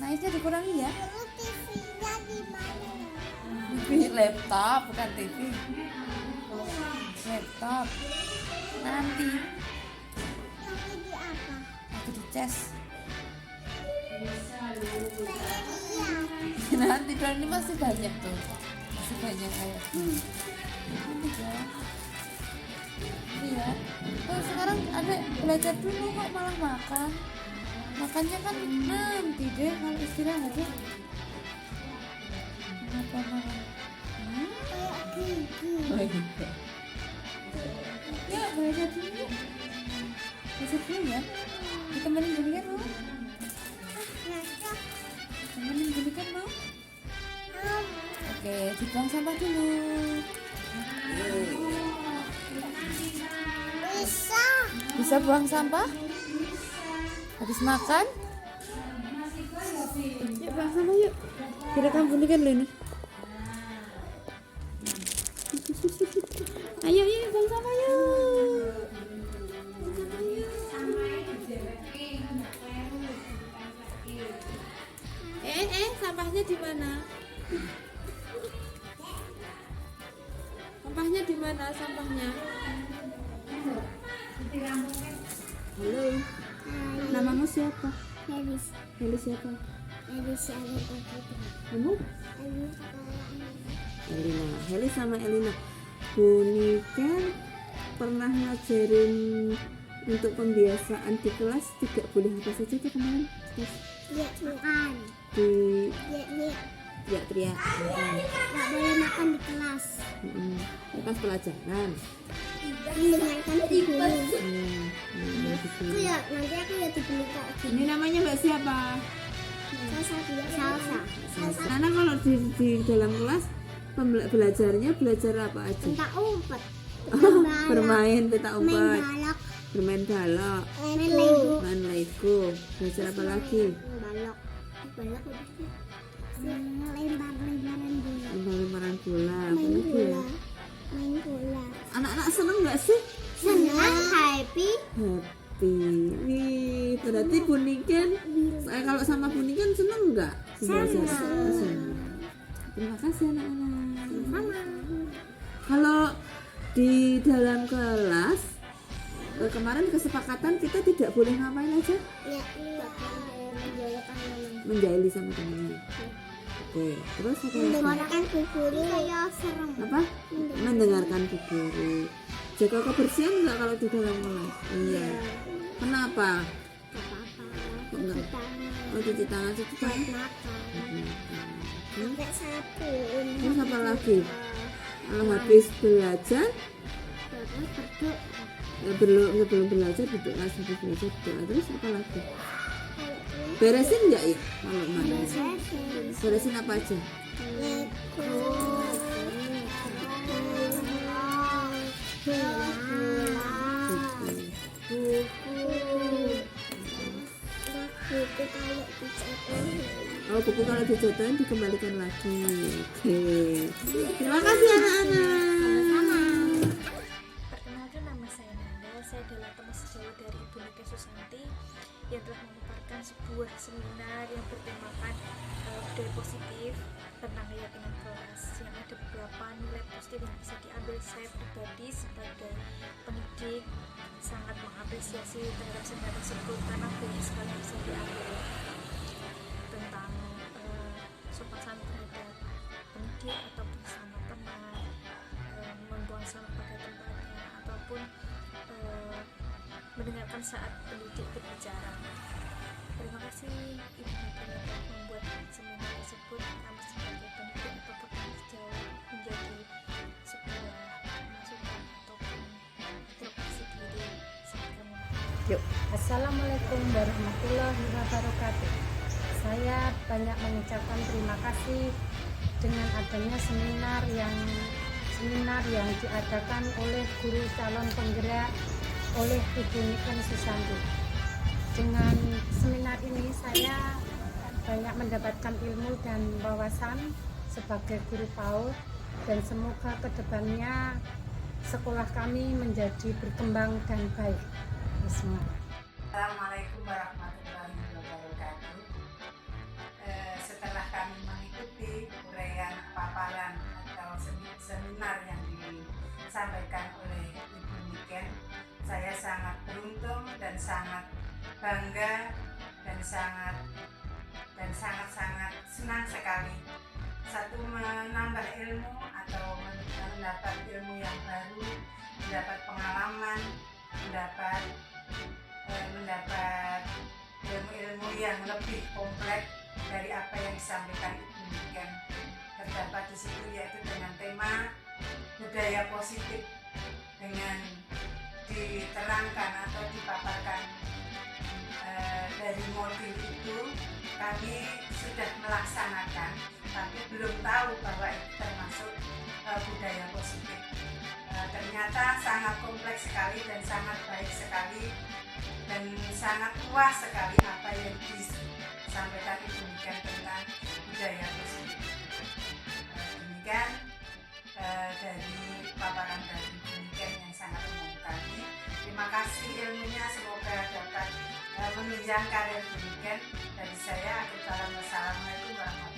Nangisnya dikurangi ya. Dulu TV-nya di mana? TV laptop bukan TV. Laptop. Nanti Yang di apa? aku dicas. Iya. Nanti dan ini masih banyak tuh. Masih banyak kayak. Nanti ya. Iya. Oh, sekarang ada belajar dulu kok malah makan. Makannya kan nanti deh kalau istirahat ya. Kenapa malah? Kayak gigi. Oh, gitu. Ya, belajar dulu ya. Belajar dulu ya. Ditemenin belikan mau? Ngajak. Temenin belikan mau? Om. Oke, dibuang sampah dulu. Bisa. Bisa buang sampah? Habis makan? Yuk buang sampah yuk. Direkam bunikan loh ini. Ayo yuk buang sampah yuk. Buang sampah yuk. Sampahnya di mana? Sampahnya di mana sampahnya? Halo. Namamu siapa? Habis. Heli siapa? Habis ada putri. Kamu? Habis Elina. Heli sama Elina. Bunika pernah ngajarin untuk pembiasaan di kelas tidak boleh apa saja tuh kemarin? Terus lihat-lihat. di Lihat-lihat. teriak-teriak. Gak boleh makan di kelas. Lepas pelajaran. Mendengarkan guru. Gitu. Aku ya nanti aku ya dibeli kayak gini. Ini namanya Mbak siapa? Salsa. Karena kalau di dalam kelas belajarnya belajar apa aja? Minta umpet. Bermain petak Main umpet, balok. bermain balok, Main Lego. main Lego. Belajar apa lagi? Balok. Balok udah sih. Lempar-lemparan bola. Lempar-lemparan bola. Main Apa lagi ya? bola. Main bola. Anak-anak seneng nggak sih? Senang, happy. Happy. Wih, berarti Bunikan kalau sama Bunikan seneng nggak? Belajar? Seneng. Terima kasih anak-anak. Sama. Kalau di dalam kelas kemarin kesepakatan kita tidak boleh ngapain aja? Ya, lihat menjalankan teman. Menjahili sama temennya. Oke, terus apa lagi? Mendengarkan bu guru kayak serem. Apa? Mendengarkan bu guru. Jaga kebersihan nggak kalau di dalam kelas? Iya. Kenapa? Gak apa-apa. Kok nggak? Cuci tangan. Oh, cuci tangan, cuci Buat tangan. makan. Sampai sabun. Terus apa lagi? Kalau habis belajar, Terus berdoa. sebelum belajar duduk kelas, habis belajar berdoa. Terus apa lagi? Beresin nggak ya kalau malam? Beresin apa aja? Oh, buku kalau dijatuhin dikembalikan lagi. Oke. Terima kasih anak-anak. Perkenalkan, nama saya Nanda. Saya adalah teman sejauh dari Ibu Nika Susanti yang telah memaparkan sebuah seminar yang bertemakan budaya positif tentang keyakinan kelas, yang ada beberapa nilai positif yang bisa diambil. Saya pribadi sebagai pendidik sangat mengapresiasi terhadap seminar tersebut karena banyak sekali yang bisa diambil tentang sopan santun terhadap pendidik atau bersama teman, membuang sampah pada tempatnya, ataupun mendengarkan saat pendidik berbicara. Terima kasih Ibu Nanda telah membuat seminar tersebut. Kami sebagai pendidik ataupun sejauh menjadi sebuah masukan ataupun introspeksi diri saat kami Yuk. Assalamualaikum warahmatullahi wabarakatuh. Saya banyak mengucapkan terima kasih dengan adanya seminar yang diadakan oleh guru calon penggerak oleh Ibu Niken Susanti. Dengan seminar ini saya banyak mendapatkan ilmu dan wawasan sebagai guru PAUD, dan semoga kedepannya sekolah kami menjadi berkembang dan baik. Bismillah. Assalamualaikum warahmatullahi wabarakatuh. Setelah kami mengikuti uraian paparan atau seminar yang disampaikan oleh Ibu Niken, saya sangat beruntung dan sangat bangga dan sangat senang sekali. Satu, menambah ilmu atau mendapat ilmu yang baru, mendapat pengalaman, mendapat ilmu-ilmu yang lebih kompleks dari apa yang disampaikan Ibu Niken. Terdapat di situ yaitu dengan tema budaya positif, dengan diterangkan atau dipaparkan dari modul itu. Kami sudah melaksanakan, tapi belum tahu bahwa itu termasuk budaya positif. Ternyata sangat kompleks sekali dan sangat baik sekali dan sangat luas sekali apa yang disampaikan Ibu Niken tentang budaya positif. Demikian dari paparan dari Ibu Niken yang sangat umum kami. Terima kasih ilmunya, semoga dapat menunjang karir Ibu Niken. Dari saya, Assalamualaikum warahmatullahi wabarakatuh.